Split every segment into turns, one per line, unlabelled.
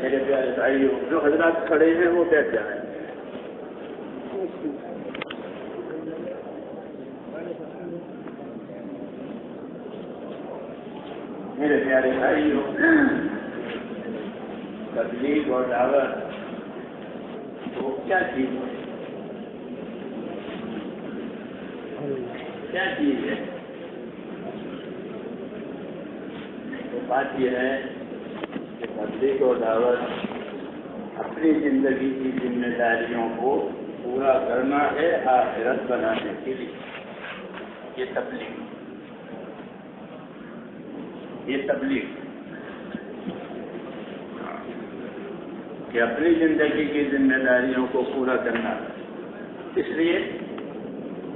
میرے پیارے بھائیوں، جو حضرات کھڑے ہیں وہ بیٹھ جائیں. میرے پیارے بھائیوں، تبلیغ اور دعوت وہ کیا چیز ہے؟ کیا چیز ہے؟ تو بات یہ ہے کہ تبلیغ اور دعوت اپنی زندگی کی ذمہ داریوں کو پورا کرنا ہے آخرت بنانے کے لیے. یہ تبلیغ کہ اپنی زندگی کی ذمہ داریوں کو پورا کرنا اس لیے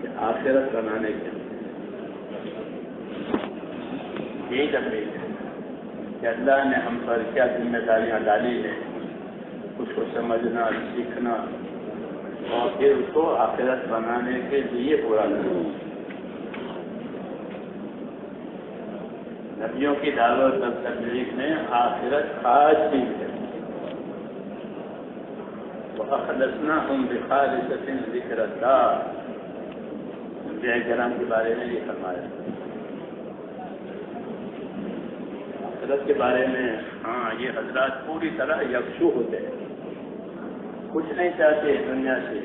کہ آخرت بنانے کے لیے. یہی تبلیغ ہے کہ اللہ نے ہم پر کیا ذمہ داریاں ڈالی ہیں، اس کو سمجھنا، سیکھنا اور پھر اس کو آخرت بنانے کے لیے پورا کرنا. نبیوں کی دعوت اور تبلیغ میں آخرت خاص چیز ہے. وَأَخْلَصْنَاهُمْ بِخَالِصَةٍ ذِكْرَ اللَّهِ. انبیاء کرام کے بارے میں یہ فرمایا. آخرت کے بارے میں یہ حضرات پوری طرح یکسو ہوتے ہیں، کچھ نہیں چاہتے دنیا سے.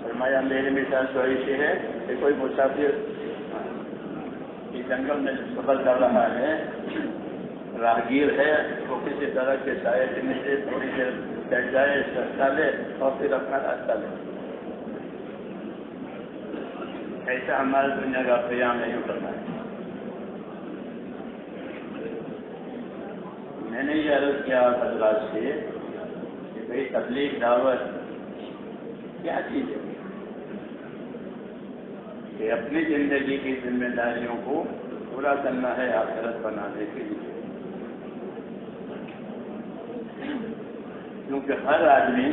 فرمایا میری مثال تو ایسی ہے کہ کوئی مسافر جنگل میں سفر کر رہا ہے، راہگیر ہے، وہ کسی طرح کے سائے کے نیچے تھوڑی دیر بیٹھ جائے، سستا لے اور پھر اپنا راستہ لے. ایسا ہمارے دنیا کا قیام نہیں کرنا ہے. میں نے یہ عرض کیا حضرات سے کہ بھائی تبلیغ دعوت کیا چیز ہے کہ اپنی زندگی کی ذمہ داریوں کو پورا کرنا ہے آخرت بنانے کے لیے. کیونکہ ہر آدمی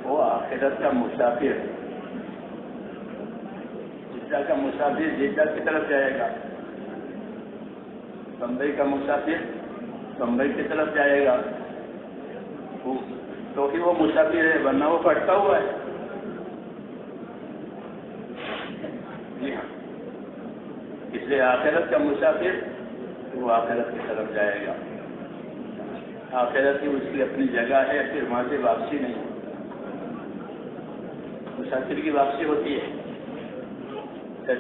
وہ آخرت کا مسافر ہے. جدہ کا مسافر جدہ کی طرف جائے گا، بمبئی کا مسافر بمبئی کی طرف جائے گا، تو ہی وہ مسافر ہے، ورنہ وہ پھٹکا ہوا ہے. جی ہاں، اس لیے آخرت کا مسافر وہ آخرت کی طرف جائے گا. آخرت کی اس کی اپنی جگہ ہے، پھر وہاں سے واپسی نہیں. مسافر کی واپسی ہوتی ہے،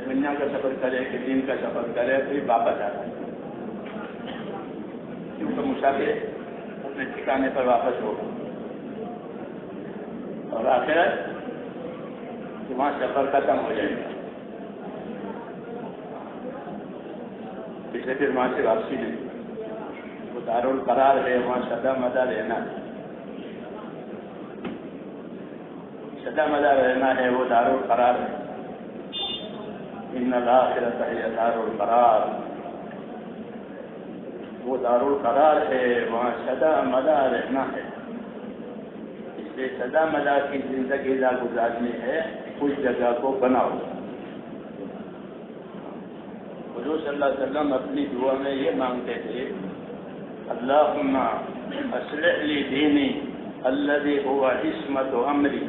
دنیا کا سفر کرے کہ دین کا سفر کرے پھر واپس آتا ہے. کیونکہ مسافر اپنے ٹھکانے پر واپس ہوگا. اور آخرت وہاں سفر ختم ہو جائے گا، اس لیے پھر وہاں سے واپسی نہیں. وہ دارالقرار ہے، وہاں سدا مدہ رہنا ہے. سدا مدہ رہنا ہے، وہ دارالقرار ہے. ان الآخرۃ ہی دارالقرار. وہ دارالقرار ہے، وہاں سدا مدہ رہنا ہے. اس لیے سدا مدہ کی زندگی گزارنی ہے، اس جگہ کو بناؤ. حضور صلی اللہ علیہ وسلم اپنی دعا میں یہ مانگتے تھے، اللہم اصلح لی دینی الذی هو عصمت امری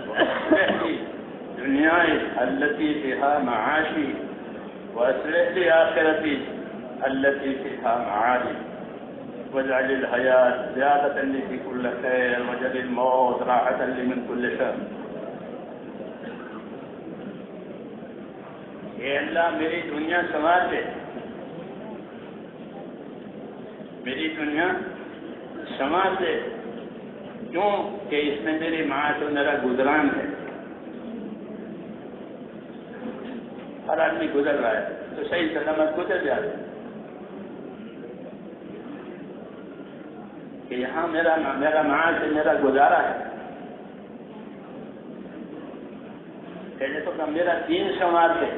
واصلح لی دنیای التي فيها معاشی واصلح لی آخرتی التي فيها معادی واجعل الحیاة زیادة لی فی کل خیر واجعل الموت راحة لی من کل شر. اے اللہ میری دنیا سنوار دے، میری دنیا سنوار دے. کیوں کہ اس میں میری معاش اور میرا گزران ہے. ہر آدمی گزر رہا ہے تو صحیح سلامت گزر جا رہا ہے کہ یہاں میرا معاش ہے، میرا گزارا ہے. پہلے تو میرا دین سنوار دے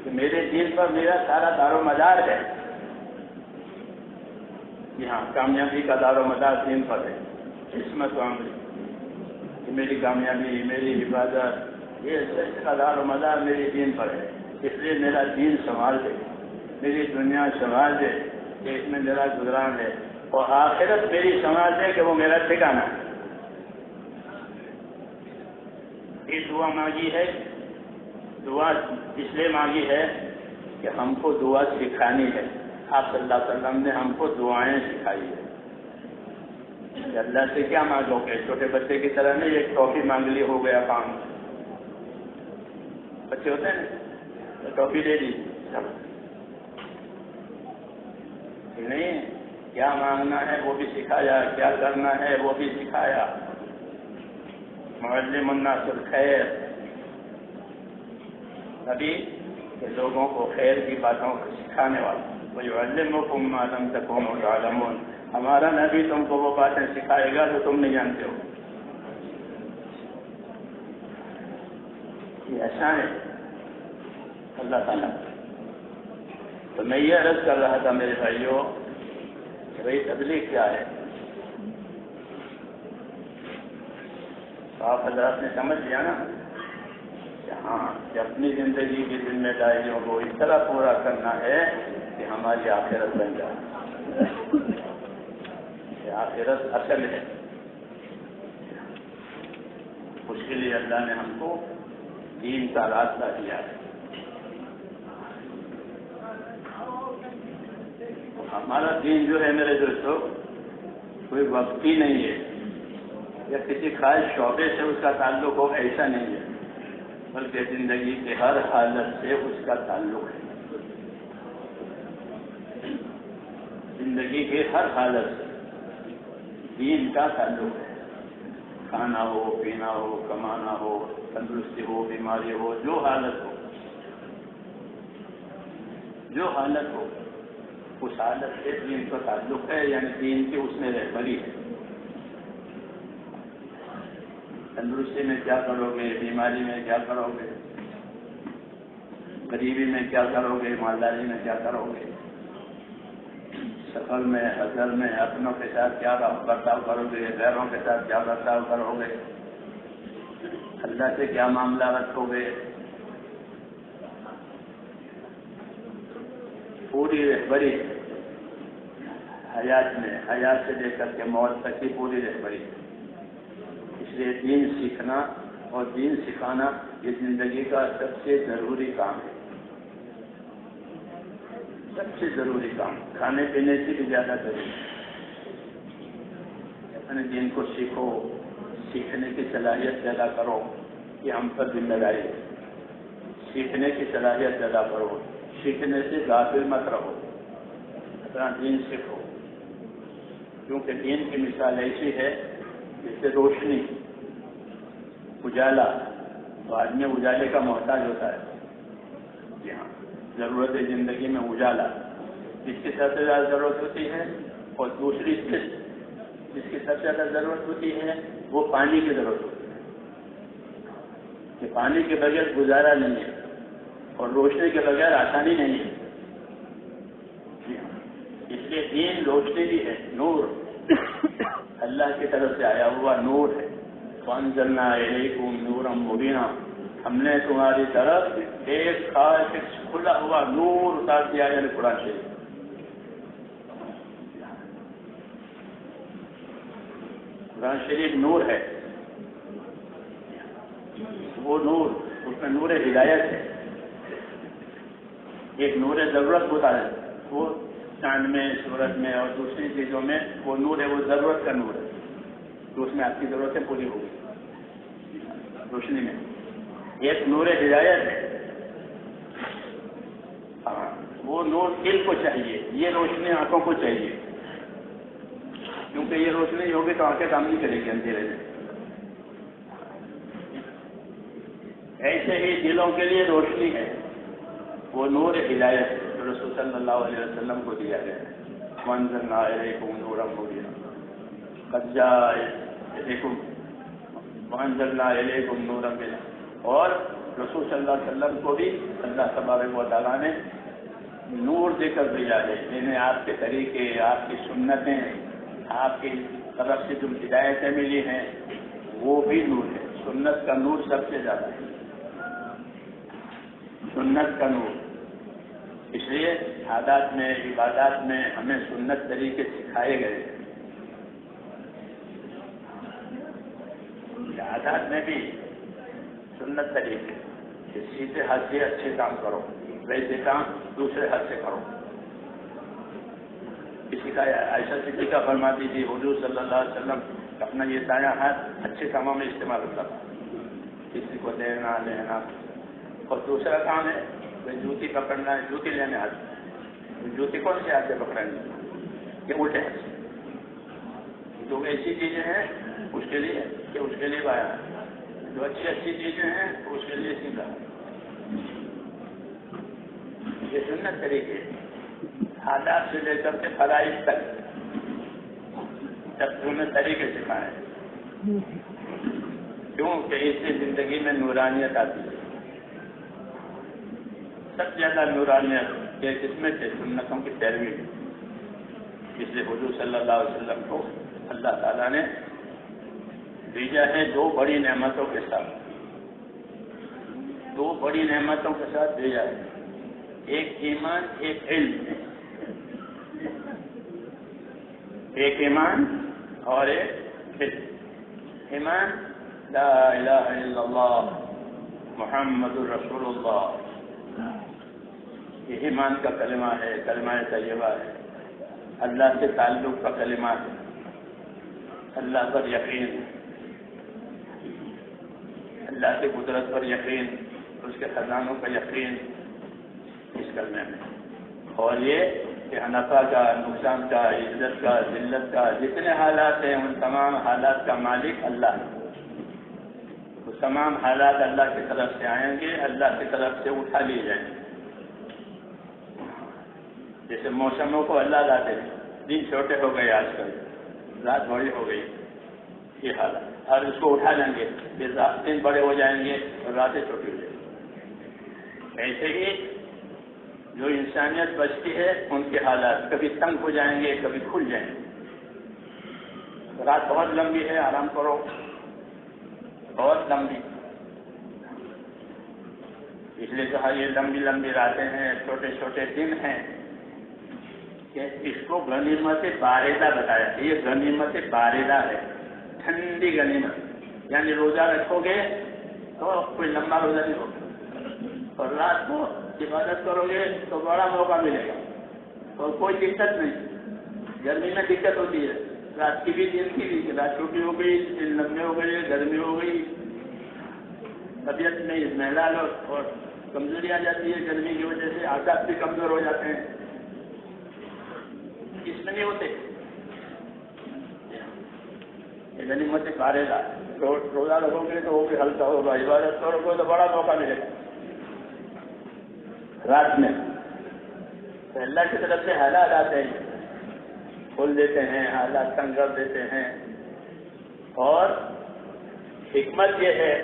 کہ میرے دین پر میرا سارا دار و مدار ہے. یہاں کامیابی کا دار و مدار دین پر ہے. عصمت و عمری کہ میری کامیابی، میری حفاظت، یہ سب کا دار و مدار میرے دین پر ہے. اس لیے میرا دین سنبھال دے، میری دنیا سنبھال دے. کہ اس میں میرا گزران ہے، اور آخرت میری سماج ہے کہ وہ میرا ٹھکانا ہے۔ یہ دعا مانگی ہے، دعا اس لیے مانگی ہے کہ ہم کو دعا سکھانی ہے۔ آپ صلی اللہ علیہ وسلم نے ہم کو دعائیں سکھائی ہے کہ اللہ سے کیا مانگو گے، چھوٹے بچے کی طرح نہیں ایک ٹافی مانگ لی ہو گیا کام۔ بچے ہوتے ہیں تو ٹافی دے دی، نہیں، کیا مانگنا ہے وہ بھی سکھایا، کیا کرنا ہے وہ بھی سکھایا۔ معلم الناس الخیر، نبی کہ لوگوں کو خیر کی باتوں کو سکھانے والا۔ وَيُعَلِّمُكُم مَّا لَمْ تَكُونُوا تَعْلَمُونَ، ہمارا نبی تم کو وہ باتیں سکھائے گا جو تم نہیں جانتے ہو۔ یہ احسان ہے اللہ تعالیٰ۔ تو میں یہ عرض کر رہا تھا میرے بھائیوں کہ بھائی تبلیغ کیا ہے؟ تو آپ حضرات نے سمجھ لیا نا کہ ہاں کہ اپنی زندگی کی ذمہ داریوں کو اس طرح پورا کرنا ہے کہ ہماری آخرت بن جائے، کہ آخرت اصل ہے۔ اس کے لیے اللہ نے ہم کو دین کا راستہ دیا ہے۔ ہمارا دین جو ہے میرے دوستوں کوئی وقتی نہیں ہے یا کسی خاص شعبے سے اس کا تعلق ہو، ایسا نہیں ہے، بلکہ زندگی کے ہر حالت سے اس کا تعلق ہے۔ زندگی کے ہر حالت سے دین کا تعلق ہے۔ کھانا ہو، پینا ہو، کمانا ہو، تندرستی ہو، بیماری ہو، جو حالت ہو، جو حالت ہو، اس حالت سے دین کا تعلق ہے، یعنی دین کی اس میں رہبری ہے۔ تندرستی میں کیا کرو گے، بیماری میں کیا کرو گے، غریبی میں کیا کرو گے، مالداری میں کیا کرو گے، سفر میں، حضر میں اپنوں کے ساتھ کیا برتاؤ کرو گے، غیروں کے ساتھ کیا برتاؤ کرو گے، اللہ سے کیا معاملہ رکھو گے، پوری رہبری حیات میں، حیات سے لے کر کے موت تک کی پوری رہبری۔ اس لیے دین سیکھنا اور دین سکھانا یہ زندگی کا سب سے ضروری کام ہے، سب سے ضروری کام، کھانے پینے سے بھی زیادہ ضروری ہے۔ اپنے دین کو سیکھو، سیکھنے کی صلاحیت پیدا کرو، یہ ہم پر ذمہ داری ہے۔ سیکھنے کی صلاحیت پیدا کرو، سیکھنے سے غافل مت رہو، اپنا دین سیکھو، کیونکہ دین کی مثال ایسی ہے جس سے روشنی، اجالا، تو آدمی اجالے کا محتاج ہوتا ہے۔ جی ہاں، ضرورت ہے زندگی میں اجالا، جس کی سب سے زیادہ ضرورت ہوتی ہے، اور دوسری چیز جس کی سب سے زیادہ ضرورت ہوتی ہے وہ پانی کی ضرورت ہوتی ہے، کہ پانی کے بغیر گزارا نہیں ہے، اور روشنی کے بغیر آسانی نہیں ہے۔ جی ہاں، اس لیے دین روشنی بھی ہے، نور، اللہ کی طرف سے آیا ہوا نور ہے۔ وَأَنزَلْنَا إِلَيْكُمْ نُورًا مُبِينًا، ہم نے تمہاری طرف ایک خاص کھلا ہوا نور اتار دیا، یعنی قرآن شریف۔ قرآن شریف نور ہے، وہ نور، اس میں نور ہدایت ہے۔ ایک نور ضرورت ہوتا ہے، وہ چاند میں، سورج میں اور دوسری چیزوں میں وہ نور ہے، وہ ضرورت کا نور ہے، تو اس میں آپ کی ضرورتیں پوری ہوگی روشنی میں۔ ایک نور ہدایت ہے، ہاں، وہ نور دل کو چاہیے، یہ روشنی آنکھوں کو چاہیے، کیونکہ یہ روشنی ہوگی تو آنکھیں کام نہیں کرے گی اندھیرے میں۔ ایسے ہی دلوں کے لیے روشنی ہے، وہ نور ہدایت جو رسول صلی اللہ علیہ وسلم کو دیا گیا ہے۔ وَأَنزَلْنَا إِلَيْكُمْ نُورًا مُبِينًا قَدْ جَاءَ إِلَيْكُمْ وَأَنزَلْنَا إِلَيْكُمْ نُورًا مُبِينًا، اور رسول صلی اللہ علیہ وسلم کو بھی اللہ تبارک و تعالیٰ نے نور دے کر بھیجا ہے، یعنی آپ کے طریقے، آپ کی سنتیں، آپ کی طرف سے جو ہدایتیں ملی ہیں وہ بھی نور ہے۔ سنت کا نور سب سے زیادہ ہے، سنت کا نور، اس لیے عادات میں عبادات میں ہمیں سنت طریقے سکھائے گئے ہیں. عادات میں بھی سنت طریقے کہ سیدھے ہاتھ سے اچھے کام کرو، ویسے کام دوسرے ہاتھ سے کرو. کسی کا عائشہ صدیقہ فرماتی تھی حضور صلی اللہ علیہ وسلم اپنا یہ دایاں ہاتھ اچھے کاموں میں استعمال ہوتا تھا، کسی کو دینا لینا. اور دوسرا کام ہے جوتی پکڑنا ہے، جوتی لینے ہاتھ، جوتی کون سے ہاتھ سے پکڑانی کہ الٹے ہاتھ سے. جو ایسی چیزیں ہیں اس کے لیے کہ اس کے لیے بایا، جو اچھی اچھی چیزیں ہیں اس کے لیے سیدھا. یہ سنت طریقے آداب سے لے کر کے فرائض تک سب سنت طریقے سکھائے. کیوں کہ اس سے زندگی میں نورانیت آتی ہے. سب سے زیادہ نورانیت یہ کس میں سے سنتوں کی پیروی. اس لیے حضور صلی اللہ علیہ وسلم کو اللہ تعالیٰ نے بھیجا ہے دو بڑی نعمتوں کے ساتھ. دو بڑی نعمتوں کے ساتھ بھیجا ہے، ایک ایمان ایک علم. ایک ایمان اور ایک علم. ایمان لا الہ الا اللہ محمد رسول اللہ، یہ ایمان کا کلمہ ہے، کلمہ طیبہ ہے. اللہ سے تعلق کا کلمہ ہے، اللہ پر یقین، اللہ کی قدرت پر یقین، اس کے خزانوں کا یقین اس کلمے میں. اور یہ کہ نفع کا، نقصان کا، عزت کا، ذلت کا جتنے حالات ہیں ان تمام حالات کا مالک اللہ ہے. وہ تمام حالات اللہ کی طرف سے آئیں گے، اللہ کی طرف سے اٹھا لیے جائیں گے. جیسے موسموں کو اللہ لاتے ہیں، دن چھوٹے ہو گئے، آج کل رات بڑی ہو گئی، یہ حالت، اور اس کو اٹھا لیں گے، یہ دن بڑے ہو جائیں گے اور راتیں چھوٹی ہو جائیں گی. ایسے ہی جو انسانیت بچتی ہے ان کے حالات کبھی تنگ ہو جائیں گے، کبھی کھل جائیں گے. رات بہت لمبی ہے، آرام کرو، بہت لمبی. اس لیے کہا یہ لمبی لمبی راتیں ہیں، چھوٹے چھوٹے دن ہیں کہ اس کو غنیمت باردہ بتایا. یہ غنیمت باردہ ہے، ٹھنڈی غنیمت. یعنی روزہ رکھو گے تو کوئی لمبا روزہ نہیں ہوگا، اور رات کو عبادت کرو گے تو بڑا موقع ملے گا اور کوئی دقت نہیں. گرمی میں دقت ہوتی ہے، رات کی بھی دن کی بھی، رات چھوٹی ہو گئی، دن لمبے ہو گئے، گرمی ہو گئی، طبیعت میں محلال اور کمزوری آ جاتی ہے گرمی کی وجہ سے، اعصاب بھی کمزور ہو جاتے ہیں. اس میں نہیں ہوتے. غنیمت باردہ، روزہ رکھو گے تو وہ بھی ہلکا ہوگا، عبادت کرو گے تو بڑا موقع ملے گا. رات میں تو اللہ کی طرف سے حالات آتے ہیں، کھول دیتے ہیں، حالات تنگ کر دیتے ہیں. اور حکمت یہ ہے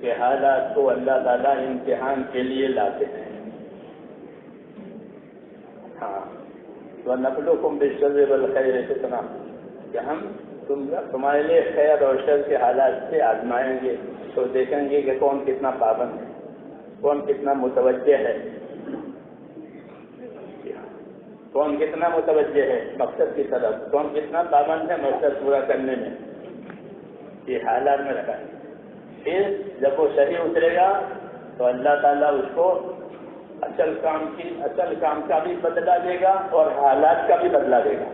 کہ حالات کو اللہ تعالیٰ امتحان کے لیے لاتے ہیں. ہاں، وَنَبْلُوكُمْ بِالشَّرِّ وَالْخَيْرِ فِتْنَةً، کہ ہم تمہارے لیے خیر اور شر کے حالات سے آزمائیں گے تو دیکھیں گے کہ کون کتنا پابند ہے، کون کتنا متوجہ ہے، کون کتنا متوجہ ہے مقصد کی طرف، کون کتنا پابند ہے مقصد پورا کرنے میں. یہ حالات میں رکھا ہے. پھر جب وہ صحیح اترے گا تو اللہ تعالیٰ اس کو اصل کام کا بھی بدلہ دے گا اور حالات کا بھی بدلہ دے گا.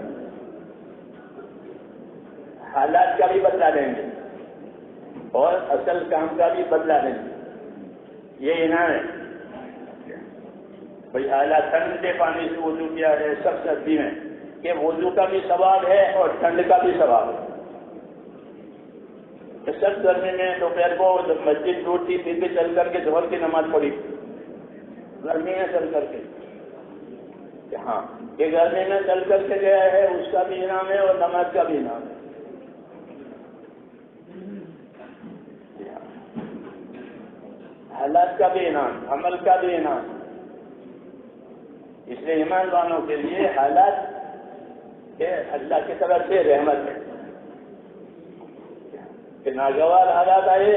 حالات کا بھی بدلہ دیں گے اور اصل کام کا بھی بدلہ دیں گے. یہ انعام ہے. بھائی اعلیٰ ٹھنڈے پانی سے وضو کیا ہے سب سردی میں، کہ وضو کا بھی ثواب ہے اور ٹھنڈ کا بھی ثواب ہے. سب گرمی میں دوپہر کو مسجد دور تھی پھر بھی چل کر کے ظہر کی نماز پڑھی، گرمی میں چل کر کے. ہاں، یہ گرمی میں چل کر کے گیا ہے اس کا بھی انعام ہے اور نماز کا بھی انعام ہے. حالات کا بھی انعام، عمل کا بھی انعام. اس لیے ایمان والوں کے لیے حالات اللہ کی طرف سے رحمت ہے کہ ناگوار حالات آئے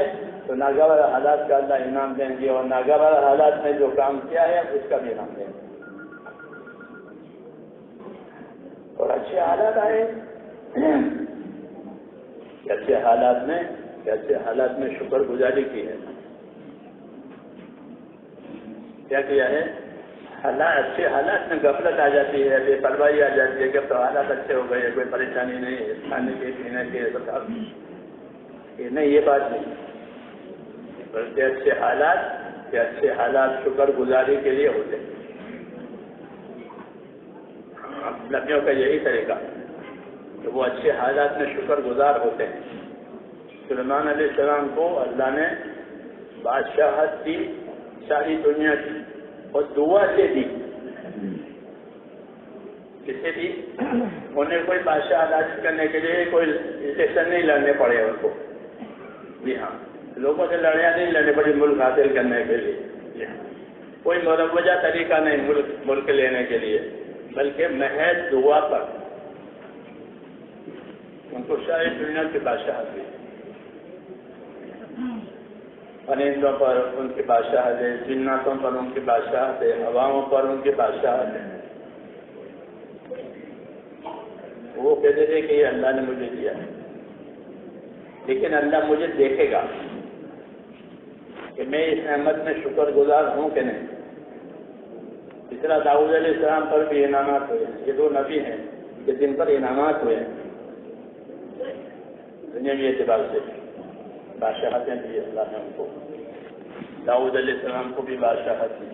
تو ناگوار حالات کا اللہ انعام دیں گے، اور ناگوار حالات میں جو کام کیا ہے اس کا بھی انعام دیں گے۔ اور اچھے حالات آئے کہ اچھے حالات میں شکر گزاری کی ہے۔ کیا کیا ہے؟ اچھے حالات میں غفلت آ جاتی ہے، بے پرواہی آ جاتی ہے کہ اب تو حالات اچھے ہو گئے، کوئی پریشانی نہیں ہے، کھانے کے پینے کے نہیں، یہ بات نہیں، بلکہ اچھے حالات شکر گزاری کے لیے ہوتے ہیں۔ نبیوں کا یہی طریقہ کہ وہ اچھے حالات میں شکر گزار ہوتے ہیں۔ سلیمان علیہ السلام کو اللہ نے بادشاہت دی، ساری دنیا کی، اور دعا سے دی۔ کسے دی؟ انہیں کوئی بادشاہ عدالت کرنے کے لیے کوئی اسٹیشن نہیں لڑنے پڑے ان کو، جی ہاں، لوگوں سے لڑیاں نہیں لڑنے پڑی ملک حاصل کرنے کے لیے، جی ہاں، کوئی مروجہ طریقہ نہیں ملک لینے کے لیے، بلکہ محض دعا پر ان کو ساری دنیا کی بادشاہت دی۔ پرندوں پر ان کی بادشاہت ہے، جناتوں پر ان کی بادشاہت ہے، ہواؤں پر ان کی بادشاہت ہے۔ وہ کہتے تھے کہ یہ اللہ نے مجھے دیا ہے، لیکن اللہ مجھے دیکھے گا کہ میں اس نعمت میں شکر گزار ہوں کہ نہیں۔ اس طرح داؤد علیہ السلام پر بھی انعامات ہوئے ہیں۔ یہ دو نبی ہیں کہ جن پر انعامات ہوئے ہیں دنیاوی اعتبار سے، بادشاہتیں دی اللہ نے ان کو۔ داؤد علیہ السلام کو بھی بادشاہت دی،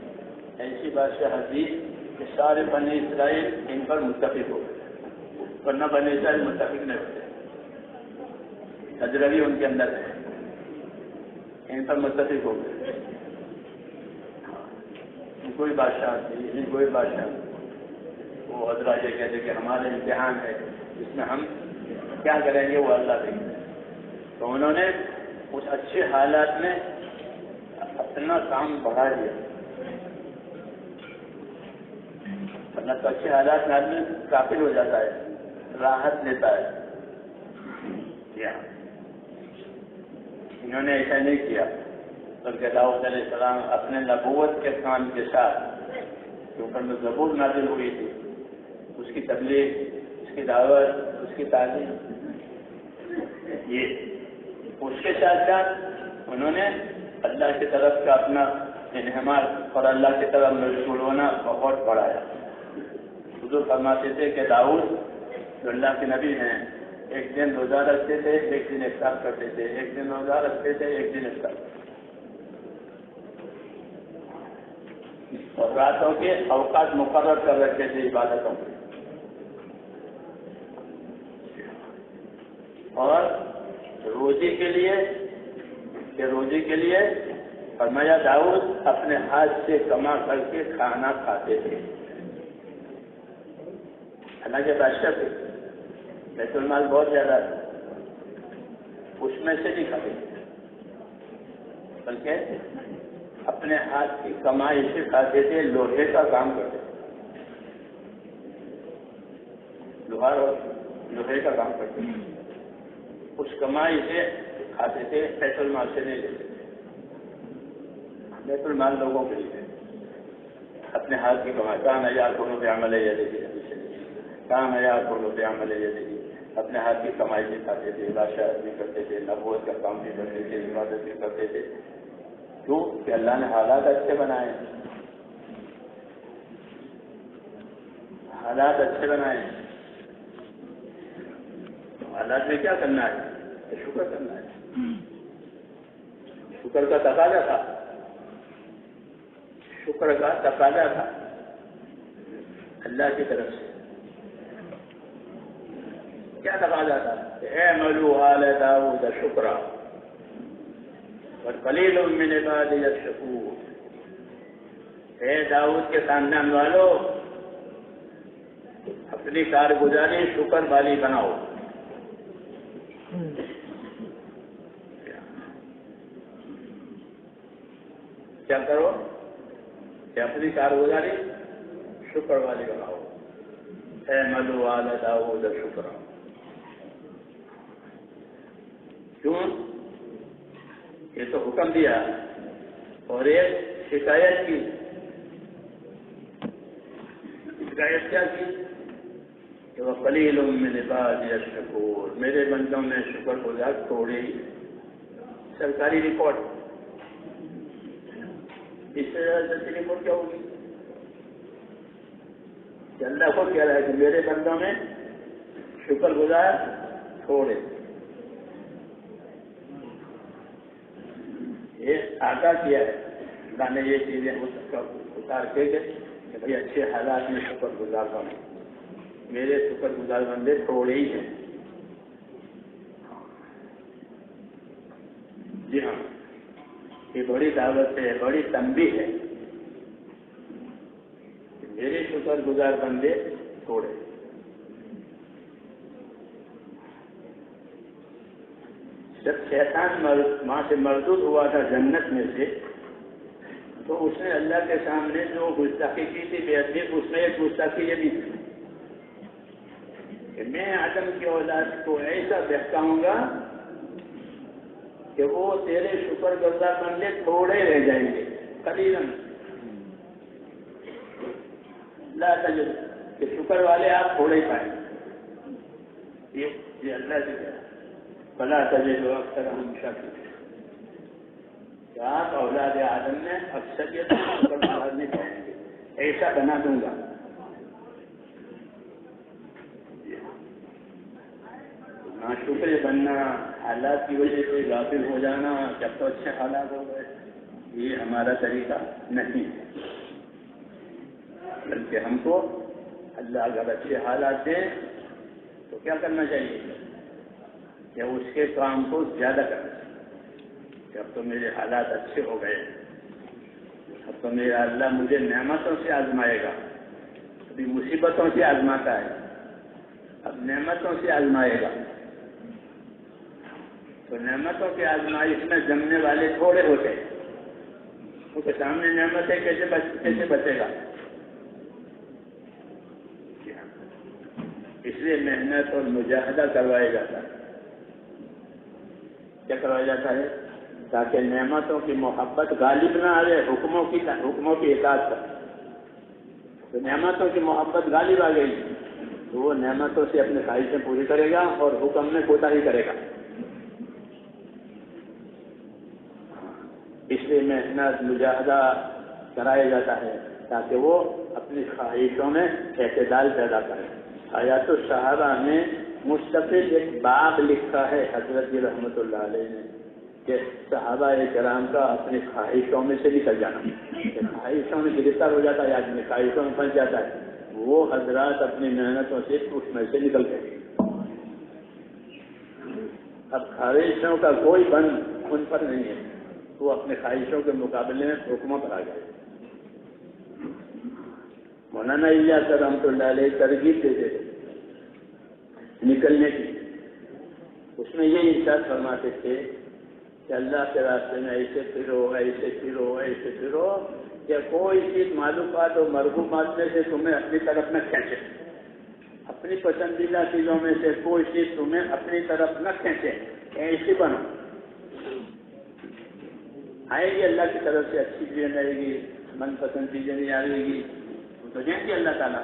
ایسی بادشاہت دی کہ سارے بنی اسرائیل ان پر متفق ہو گئے، ورنہ بنی اسرائیل متفق نہیں ہوتے، تجربی ان کے اندر ہے، ان پر متفق ہو گئے۔ ان کو بھی بادشاہت دی، ان کو بھی بادشاہت۔ وہ حضرات یہ کہتے کہ ہمارا امتحان ہے، اس میں ہم کیا کریں گے وہ اللہ دیکھتے۔ تو انہوں نے اس اچھے حالات میں اپنا کام بڑھا لیا، ورنہ تو اچھے حالات میں آدمی قافل ہو جاتا ہے، راحت لیتا ہے۔ انہوں نے ایسا نہیں کیا، بلکہ داؤد علیہ السلام اپنے نبوت کے کام کے ساتھ جو اوپر میں زبور نازل ہوئی تھی، اس کی تبلیغ، اس کی دعوت، اس کی تعلیم، یہ اس کے ساتھ ساتھ انہوں نے اللہ کی طرف کا اپنا انہمار اور اللہ کی طرف مشغول ہونا بہت بڑھایا۔ حضور فرماتے تھے کہ داؤد جو اللہ کے نبی ہیں، ایک دن روزہ رکھتے تھے، ایک دن افطار کرتے تھے، ایک دن روزہ رکھتے تھے، ایک دن افطار، اور راتوں کے اوقات مقرر کر رکھتے تھے عبادتوں کے۔ اور روزی کے لیے فرمایا داؤد اپنے ہاتھ سے کما کر کے کھانا کھاتے تھے۔ حالانکہ بادشاہ تھے، بیت المال بہت زیادہ تھا، اس میں سے نہیں کھاتے تھے، بلکہ اپنے ہاتھ کی کمائی سے کھاتے تھے، لوہے کا کام کرتے تھے، لوہار اور لوہے کا کام کرتے تھے، اس کمائی سے کھاتے تھے، بیت المال سے نہیں لیتے تھے۔ بیت المال لوگوں کے لیے اپنے ہاتھ کی کمائی، کہاں نیا کونوں پہ عمل ہے، کہاں نیا کونوں پہ عمل ہے، اپنے ہاتھ کی کمائی سے کھاتے تھے، بادشاہت بھی کرتے تھے، نبوت کا کام بھی کرتے تھے، عبادت بھی کرتے تھے۔ کیوں کہ اللہ نے حالات اچھے بنائے، حالات اچھے بنائے۔ حالات میں کیا کرنا ہے؟ شکر کرنا ہے، شکر کا تقاضا تھا، شکر کا تقاضا تھا اللہ کی طرف سے۔ کیا تقاضا تھا؟ اعملوا آل داؤد شکرا وقلیل من عبادی الشکور۔ اے داؤد کے خاندان والو، اپنی کارگزاری شکر والی بناؤ۔ کیا کرو کہ اپنی کارگزاری شکر والی بناؤ۔ اعملوا آل داؤد شکرا۔ کیوں؟ یہ تو حکم دیا اور ایک شکایت کی. شکایت کیا کی کہ وَقَلِيلٌ مِّنْ عِبَادِيَ الشَّكُورُ، میرے بندوں میں شکر گزار تھوڑے ہی. سرکاری رپورٹ، اس سے زیادہ رپورٹ کیا ہوگی کہ اللہ کو کہہ رہا ہے کہ میرے بندوں میں شکر گزار تھوڑے. یہ آگاہ کیا ہے اللہ نے یہ چیزیں اتار کے کہ بھائی اچھے حالات میں شکر گزار بنے. میرے شکر گزار بندے تھوڑے ہی ہیں. جی ہاں، یہ بڑی دعوت ہے، بڑی تنبیہ ہے. میرے شکر گزار بندے تھوڑے. جب شیطان وہاں سے مردود ہوا تھا جنت میں سے، تو اس نے اللہ کے سامنے جو گستاخی کی تھی بے ادبی، اس میں ایک گستاخی یہ بھی تھی کہ میں آدم کی اولاد کو ایسا بہکاؤں گا کہ وہ تیرے شکر گزار بندے تھوڑے رہ جائیں گے. قلیلاً لا تجد، کہ شکر والے آپ تھوڑے ہی پائیں. یہ اللہ سے کہا فلا تجد اکثرهم شاکرین، کہ آپ اولاد آدم میں اکثریت شکر گزار نہیں پائیں گے. ایسا بنا دوں گا. ناشکر بننا، حالات کی وجہ سے غافل ہو جانا، جب تو اچھے حالات ہو گئے، یہ ہمارا طریقہ نہیں ہے. بلکہ ہم کو اللہ اگر اچھے حالات دیں تو کیا کرنا چاہیے کہ اس کے کام کو زیادہ کرنا چاہیے. کہ اب تو میرے حالات اچھے ہو گئے، اب تو میرا اللہ مجھے نعمتوں سے آزمائے گا. ابھی مصیبتوں سے آزماتا ہے، اب نعمتوں سے آزمائے گا. تو نعمتوں کی آزمائش میں جمنے والے تھوڑے ہوتے ہیں. ان کے سامنے نعمت ہے، کیسے بچے گا. اس لیے محنت اور مجاہدہ کروایا جاتا ہے. کیا کروایا جاتا ہے؟ تاکہ نعمتوں کی محبت غالب نہ آئے حکموں کی اطاعت کر. تو نعمتوں کی محبت غالب آ گئی تو وہ نعمتوں سے اپنی خواہشیں پوری کرے گا اور حکم میں کوتاہی کرے گا. اس لیے محنت مجاہدہ کرایا جاتا ہے تاکہ وہ اپنی خواہشوں میں اعتدال پیدا کرے. حیات الصحابہ میں مستقل ایک باب لکھا ہے حضرت جی رحمۃ اللہ علیہ نے کہ صحابہ کرام کا اپنی خواہشوں میں سے نکل جانا. خواہشوں میں گرفتار ہو جاتا ہے آدمی، خواہشوں میں پھنس جاتا ہے. وہ حضرات اپنی محنتوں سے اس میں سے نکل گئے. اب خواہشوں کا کوئی بند ان پر نہیں ہے، وہ اپنے خواہشوں کے مقابلے میں حکموں پر آ گئے. مولانا الیاس رحمۃ اللہ علیہ ترغیب دیتے تھے نکلنے کی. اس میں یہ ارشاد فرماتے تھے کہ اللہ کے راستے میں ایسے پھرو ایسے پھرو ایسے پھرو کہ کوئی چیز معلومات اور مرغوبات میں سے تمہیں اپنی طرف نہ کھینچے. اپنی پسندیدہ چیزوں میں سے کوئی چیز تمہیں اپنی طرف نہ کھینچے. ایسی بنو. آئے گی اللہ کی طرف سے اچھی چیزیں آئے گی، من پسند چیزیں نہیں آئے گی تو دیں گے اللہ تعالیٰ،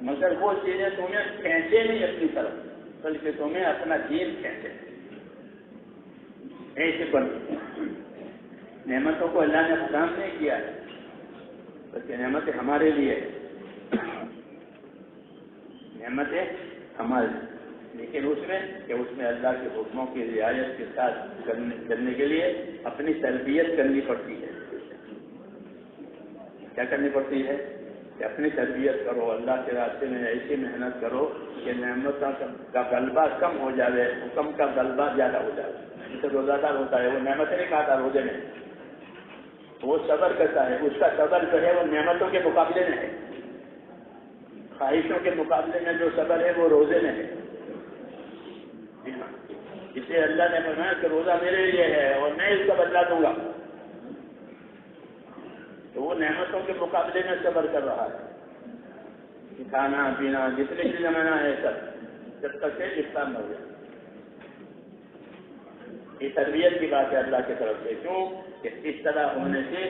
مگر وہ چیزیں تمہیں کھینچے نہیں اپنی طرف، بلکہ تمہیں اپنا دین کھینچے. ایسے بن. نعمتوں کو اللہ نے حرام نہیں کیا ہے، بلکہ نعمتیں ہمارے لیے، نعمتیں ہمارے، لیکن اس میں اللہ کے حکموں کی رعایت کے ساتھ کرنے کے لیے اپنی تربیت کرنی پڑتی ہے. کیا کرنی پڑتی ہے؟ کہ اپنی تربیت کرو، اللہ کے راستے میں ایسی محنت کرو کہ نعمتوں کا غلبہ کم ہو جائے، حکم کا غلبہ زیادہ ہو جائے. جیسے روزہ دار ہوتا ہے، وہ نعمتیں نہیں کھاتا روزے میں، وہ صبر کرتا ہے. اس کا صبر جو ہے وہ نعمتوں کے مقابلے میں ہے، خواہشوں کے مقابلے میں جو صبر ہے وہ روزے میں ہے. اسے اللہ نے فرمایا کہ روزہ میرے لیے ہے اور میں اس کا بدلہ دوں گا. تو وہ نعمتوں کے مقابلے میں صبر کر رہا ہے. کھانا پینا جتنے بھی زمانہ ہے سب جب تک کہ افطار نہ ہو جائے. یہ تربیت کی بات ہے اللہ کی طرف سے. کیوں کہ اس طرح ہونے سے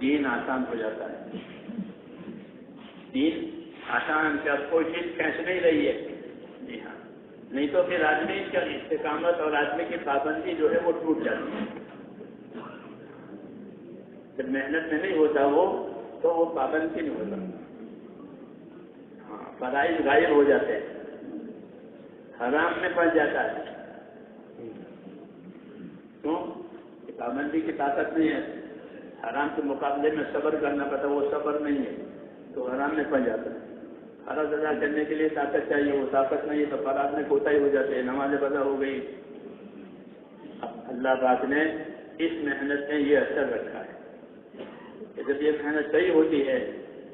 دین آسان ہو جاتا ہے. دین آسان کیا کوئی چیز کھینچ نہیں رہی ہے. جی ہاں, نہیں تو پھر آدمی کا استقامت اور آدمی کی پابندی جو ہے وہ ٹوٹ جاتی ہے. جب محنت میں نہیں ہوتا وہ تو وہ پابندی نہیں ہوتا. ہاں, فرائض غائب ہو جاتے ہیں, حرام میں پڑ جاتا ہے. کیوں کہ پابندی کی طاقت نہیں ہے. حرام کے مقابلے میں صبر کرنا پڑتا, وہ صبر نہیں ہے تو حرام میں پڑ جاتا ہے. فرض ادا کرنے کے لیے طاقت چاہیے, وہ طاقت نہیں ہے تو فرض میں کوتاہی ہو جاتے ہیں, نماز قضا ہو گئی. اللہ پاک نے اس محنت میں یہ اثر رکھا ہے کہ جب یہ محنت صحیح ہوتی ہے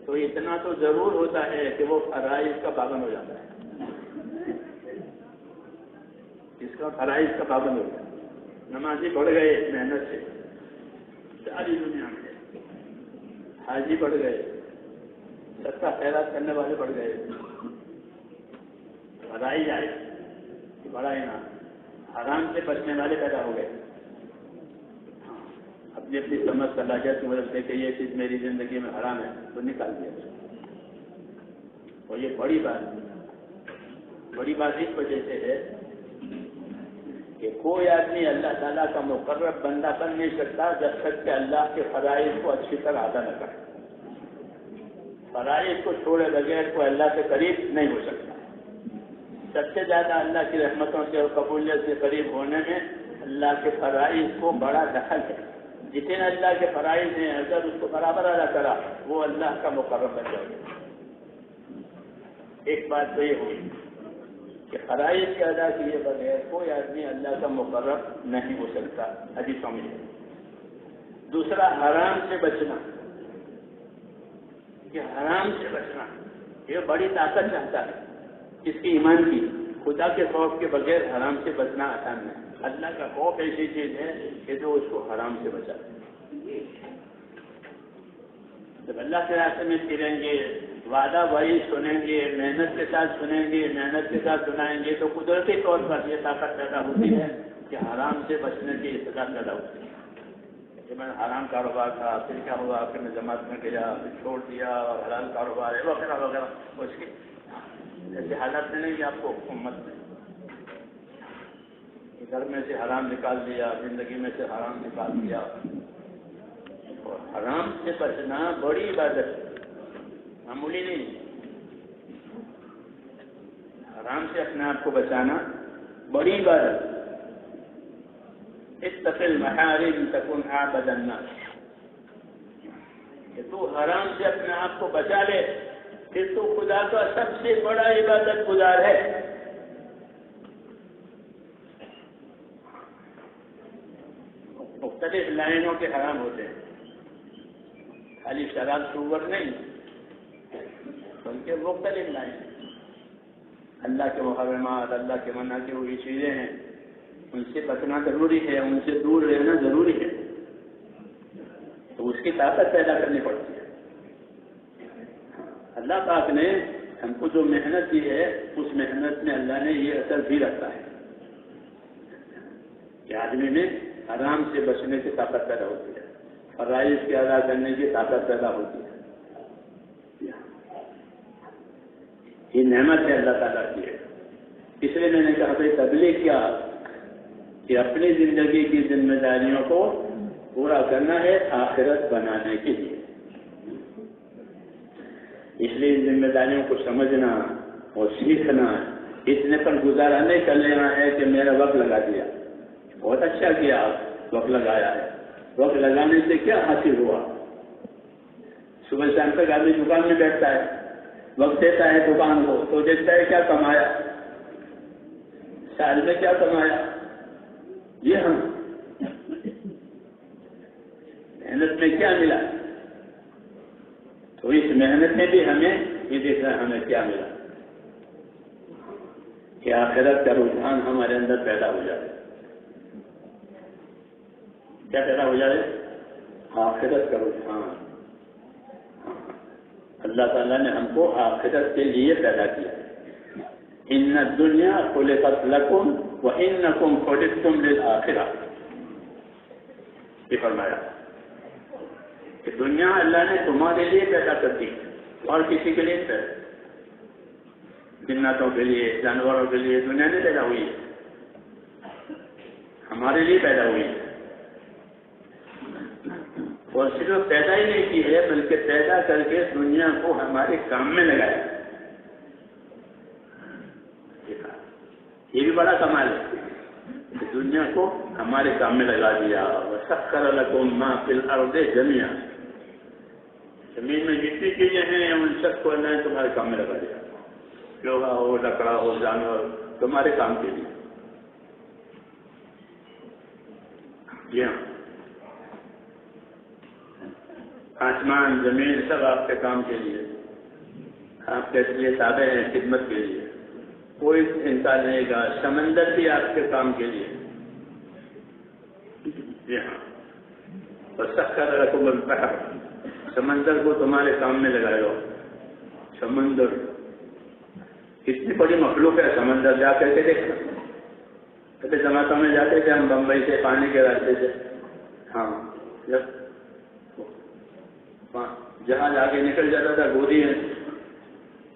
تو اتنا تو ضرور ہوتا ہے کہ وہ فرائض کا پابند ہو جاتا ہے. اس کا فرائض کا پابند ہو جاتا ہے. نمازی بڑھ گئے محنت سے ساری دنیا میں, حاجی بڑھ گئے, صدقہ خیرات کرنے والے بڑھ گئے, فرائض آئے بڑا انعام. حرام سے بچنے والے پیدا ہو گئے. اپنی اپنی سمجھ صلاحیت کی وجہ سے کہ یہ چیز میری زندگی میں حرام ہے تو نکال دیا. اور یہ بڑی بات اس وجہ سے ہے کہ کوئی آدمی اللہ تعالیٰ کا مقرب بندہ بن نہیں سکتا جب تک کہ اللہ کے فرائض کو اچھی طرح ادا نہ کرے. فرائض کو چھوڑے بغیر کوئی اللہ کے قریب نہیں ہو سکتا. سب سے زیادہ اللہ کی رحمتوں سے اور قبولیت سے قریب ہونے میں اللہ کے فرائض کو بڑا دخل ہے. جتنے اللہ کے فرائض ہیں اگر اس کو برابر ادا کرا وہ اللہ کا مقرب بن جائے گا. ایک بات تو یہ ہوئی کہ فرائض کے ادا کیے بغیر کوئی آدمی اللہ کا مقرب نہیں ہو سکتا. حدیثوں میں. دوسرا, حرام سے بچنا. یہ حرام سے بچنا یہ بڑی طاقت چاہتا ہے. اس کی ایمان کی خدا کے خوف کے بغیر حرام سے بچنا آسان نہیں. اللہ کا خوف ایسی چیز ہے کہ جو اس کو حرام سے بچاتا ہے. جب اللہ کے راستے میں پھریں گے, وعدہ وہی سنیں گے, محنت کے ساتھ سنیں گے, محنت کے ساتھ سنائیں گے تو قدرتی طور پر یہ طاقت پیدا ہوتی ہے کہ حرام سے بچنے کی استطاعت پیدا ہوتی ہے. کہ میں حرام کاروبار تھا, پھر کیا ہوا, پھر میں جماعت میں گیا, پھر چھوڑ دیا, اور حلال کاروبار ہے وغیرہ وغیرہ. اس کی ایسے حالت میں نہیں کہ آپ کو امت میں گھر میں سے حرام نکال دیا, زندگی میں سے حرام نکال دیا. اور حرام سے بچنا بڑی عبادت ہے, معمولی نہیں. حرام سے اپنے آپ کو بچانا بڑی عبادت. اتق المحارم تکن عابد الناس. کہ تو حرام سے اپنے آپ کو بچا لے پھر تو خدا کا سب سے بڑا عبادت گزار ہے. مختلف لائنوں کے حرام ہوتے ہیں, خالی شراب شوگر نہیں بلکہ مختلف لائن. اللہ کے محرمات, اللہ کے منع کی ہوئی چیزیں ہیں, ان سے بچنا ضروری ہے, ان سے دور رہنا ضروری ہے. تو اس کی طاقت پیدا کرنی پڑتی ہے. اللہ پاک نے ہم کو جو محنت دی ہے اس محنت میں اللہ نے یہ اثر بھی رکھا ہے کہ آدمی میں حرام سے بچنے کی طاقت پیدا ہوتی ہے, فرائض کے ادا کرنے کی طاقت پیدا ہوتی ہے. یہ نعمت ہے اللہ تعالیٰ کی ہے. اس لیے میں نے کہا بھائی تبلیغ کیا کہ اپنی زندگی کی ذمہ داریوں کو پورا کرنا ہے آخرت بنانے کے لیے. اس لیے ان ذمہ داریوں کو سمجھنا اور سیکھنا, اتنے پر گزارا نہیں کر لینا ہے کہ میرا وقت لگا دیا. بہت اچھا کیا, وقت لگایا ہے. وقت لگانے سے کیا حاصل ہوا؟ صبح شام تک آدمی دکان میں بیٹھتا ہے, وقت دیتا ہے دکان کو تو دیکھتا ہے کیا کمایا, سال میں کیا کمایا. یہ ہم محنت میں کیا ملا, تو اس محنت میں بھی ہمیں یہ دیکھنا ہمیں کیا ملا کہ آخرت کا رجحان ہمارے اندر پیدا ہو جائے. کیا پیدا ہو جائے؟ آخرت کا رجحان. اللہ تعالیٰ نے ہم کو آخرت کے لیے پیدا کیا. ان الدنیا خلقت لکم وانکم خلقتم للآخرہ. یہ فرمایا کہ دنیا اللہ نے تمہارے لیے پیدا کر دی اور کسی کے لیے پیدا، جناتوں کے لیے جانوروں کے لیے دنیا نہیں پیدا ہوئی ہے، ہمارے لیے پیدا ہوئی ہے، اور صرف پیدا ہی نہیں کی ہے بلکہ پیدا کر کے دنیا کو ہمارے کام میں لگایا۔ یہ بھی بڑا کمال ہے کہ دنیا کو ہمارے کام میں لگا دیا۔ وَسَخَّرَ لَكُم مَّا فِي الْأَرْضِ جَمِيعًا، زمین میں جتنی چیزیں ہیں ان سب کو اللہ نے تمہارے کام میں لگا دیا، لوہا ہو، لکڑا ہو، جانور، تمہارے کام کے لیے۔ جی ہاں، آسمان زمین سب آپ کے کام کے لیے، آپ کے لیے تابع ہیں، خدمت کے لیے، کوئی انکار نہیں گا۔ سمندر بھی آپ کے کام کے لیے۔ جی ہاں، وَسَخَّرَ لَكُمُ الْبَحْرَ، سمندر کو تمہارے کام میں لگائے ہو۔ سمندر کتنی بڑی مخلوق ہے، سمندر جا کر کے دیکھنا۔ کبھی جماعتوں میں جاتے تھے ہم بمبئی سے پانی کے راستے سے، ہاں جب جہاز آگے نکل جاتا تھا گودی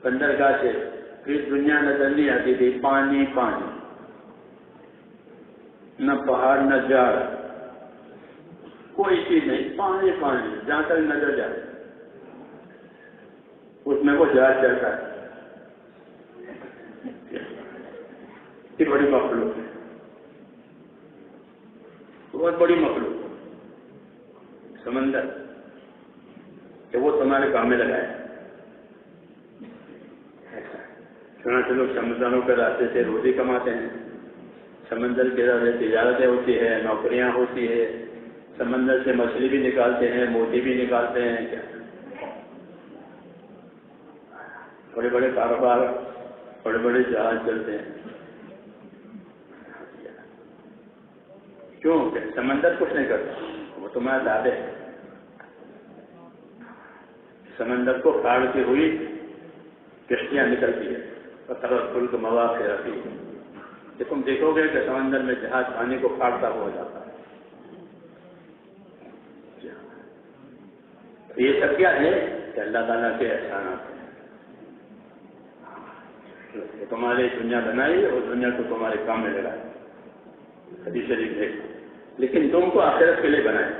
بندرگاہ سے، پھر دنیا نظر نہیں آتی تھی، پانی پانی، نہ پہاڑ نہ جھاڑ، کوئی چیز نہیں، پانی پانی، جہاں تک نظر جائے اس میں وہ جہاز چلتا ہے۔ یہ بڑی مخلوق ہے، بہت بڑی مخلوق سمندر کہ وہ تمہارے کام میں لگائے۔ چنانچہ لوگ سمندروں کے راستے سے روزی کماتے ہیں، سمندر کے راستے تجارتیں ہوتی ہے، نوکریاں ہوتی ہے، سمندر سے مچھلی بھی نکالتے ہیں، موتی بھی نکالتے ہیں، کیا بڑے بڑے کاروبار، بڑے بڑے جہاز چلتے ہیں۔ کیوں کہ سمندر کچھ نہیں کرتا، وہ تمہارا دادے ہے۔ سمندر کو پھاڑتی ہوئی کشتیاں نکلتی ہے، پتھر اور پھول کو مواقع رکھی، کہ تم دیکھو گے کہ سمندر میں جہاز پانی کو پھاڑتا ہوا جاتا ہے۔ یہ سب کیا ہے کہ اللہ تعالیٰ کے احسانات ہیں، کہ تمہاری دنیا بنائی اور دنیا کو تمہارے کام میں لگائی۔ حدیث شریف دیکھ، لیکن تم کو آخرت کے لیے بنائے،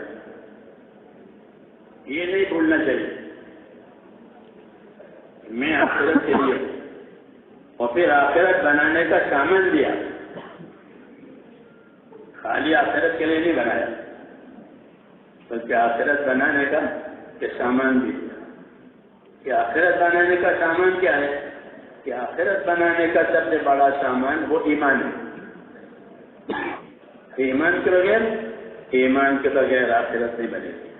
یہ نہیں بھولنا چاہیے، میں آخرت کے لیے ہوں، اور پھر آخرت بنانے کا سامان دیا، خالی آخرت کے لیے نہیں بنایا بلکہ آخرت بنانے کا سامان بھی دیا۔ کہ آخرت بنانے کا سامان کیا ہے؟ کہ آخرت بنانے کا سب سے بڑا سامان وہ ایمان ہے۔ ایمان کے بغیر آخرت نہیں بنے گی۔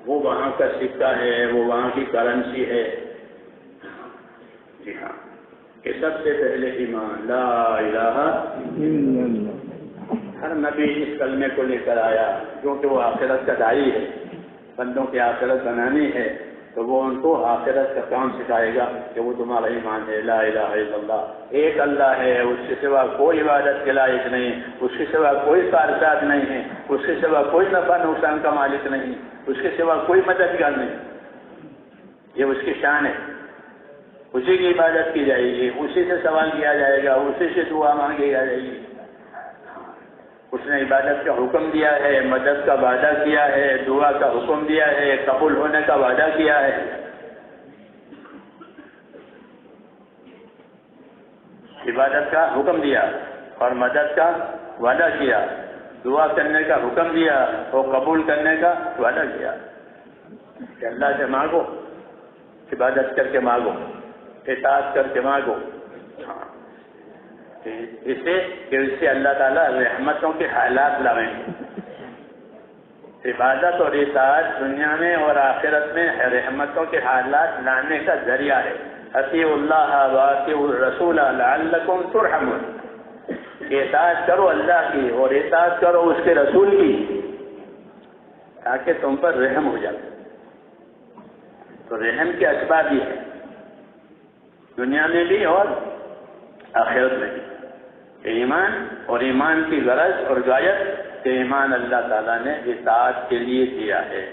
وہ وہاں کا سکہ ہے، وہ وہاں کی کرنسی ہے۔ جی ہاں، کہ سب سے پہلے ایمان، لا الہ الا اللہ۔ ہر نبی اس کلمے کو لے کر آیا، کیونکہ وہ آخرت کا داعی ہے، بندوں کی آخرت بنانی ہے، تو وہ ان کو آخرت کا کام سکھائے گا کہ وہ تمہارا ایمان ہے، لا الہ الا اللہ، ایک اللہ ہے، اس کے سوا کوئی عبادت کے لائق نہیں، اس کے سوا کوئی کارساز نہیں ہے، اس کے سوا کوئی نفع نقصان کا مالک نہیں، اس کے سوا کوئی مددگار نہیں۔ یہ اس کی شان ہے، اسی کی عبادت کی جائے گی، اسی سے سوال کیا جائے گا، اسی سے دعا مانگی جائے گی۔ اس نے عبادت کا حکم دیا ہے، مدد کا وعدہ کیا ہے، دعا کا حکم دیا ہے، قبول ہونے کا وعدہ کیا ہے۔ عبادت کا حکم دیا اور مدد کا وعدہ کیا، دعا کرنے کا حکم دیا اور قبول کرنے کا وعدہ کیا کہ اللہ سے مانگو، عبادت کر کے مانگو، اطاعت کر کے مانگو، اس سے اللہ تعالیٰ رحمتوں کے حالات لائیں گے۔ عبادت اور اطاعت دنیا میں اور آخرت میں رحمتوں کے حالات لانے کا ذریعہ ہے۔ اطیعوا اللہ واطیعوا الرسول لعلکم ترحمون، اطاعت کرو اللہ کی اور اطاعت کرو اس کے رسول کی تاکہ تم پر رحم ہو جائے۔ تو رحم کے اسباب یہ ہے، دنیا میں بھی اور آخرت میں بھی، ایمان اور ایمان کی غرض اور غایت کہ ایمان اللہ تعالیٰ نے اطاعت کے لیے دیا ہے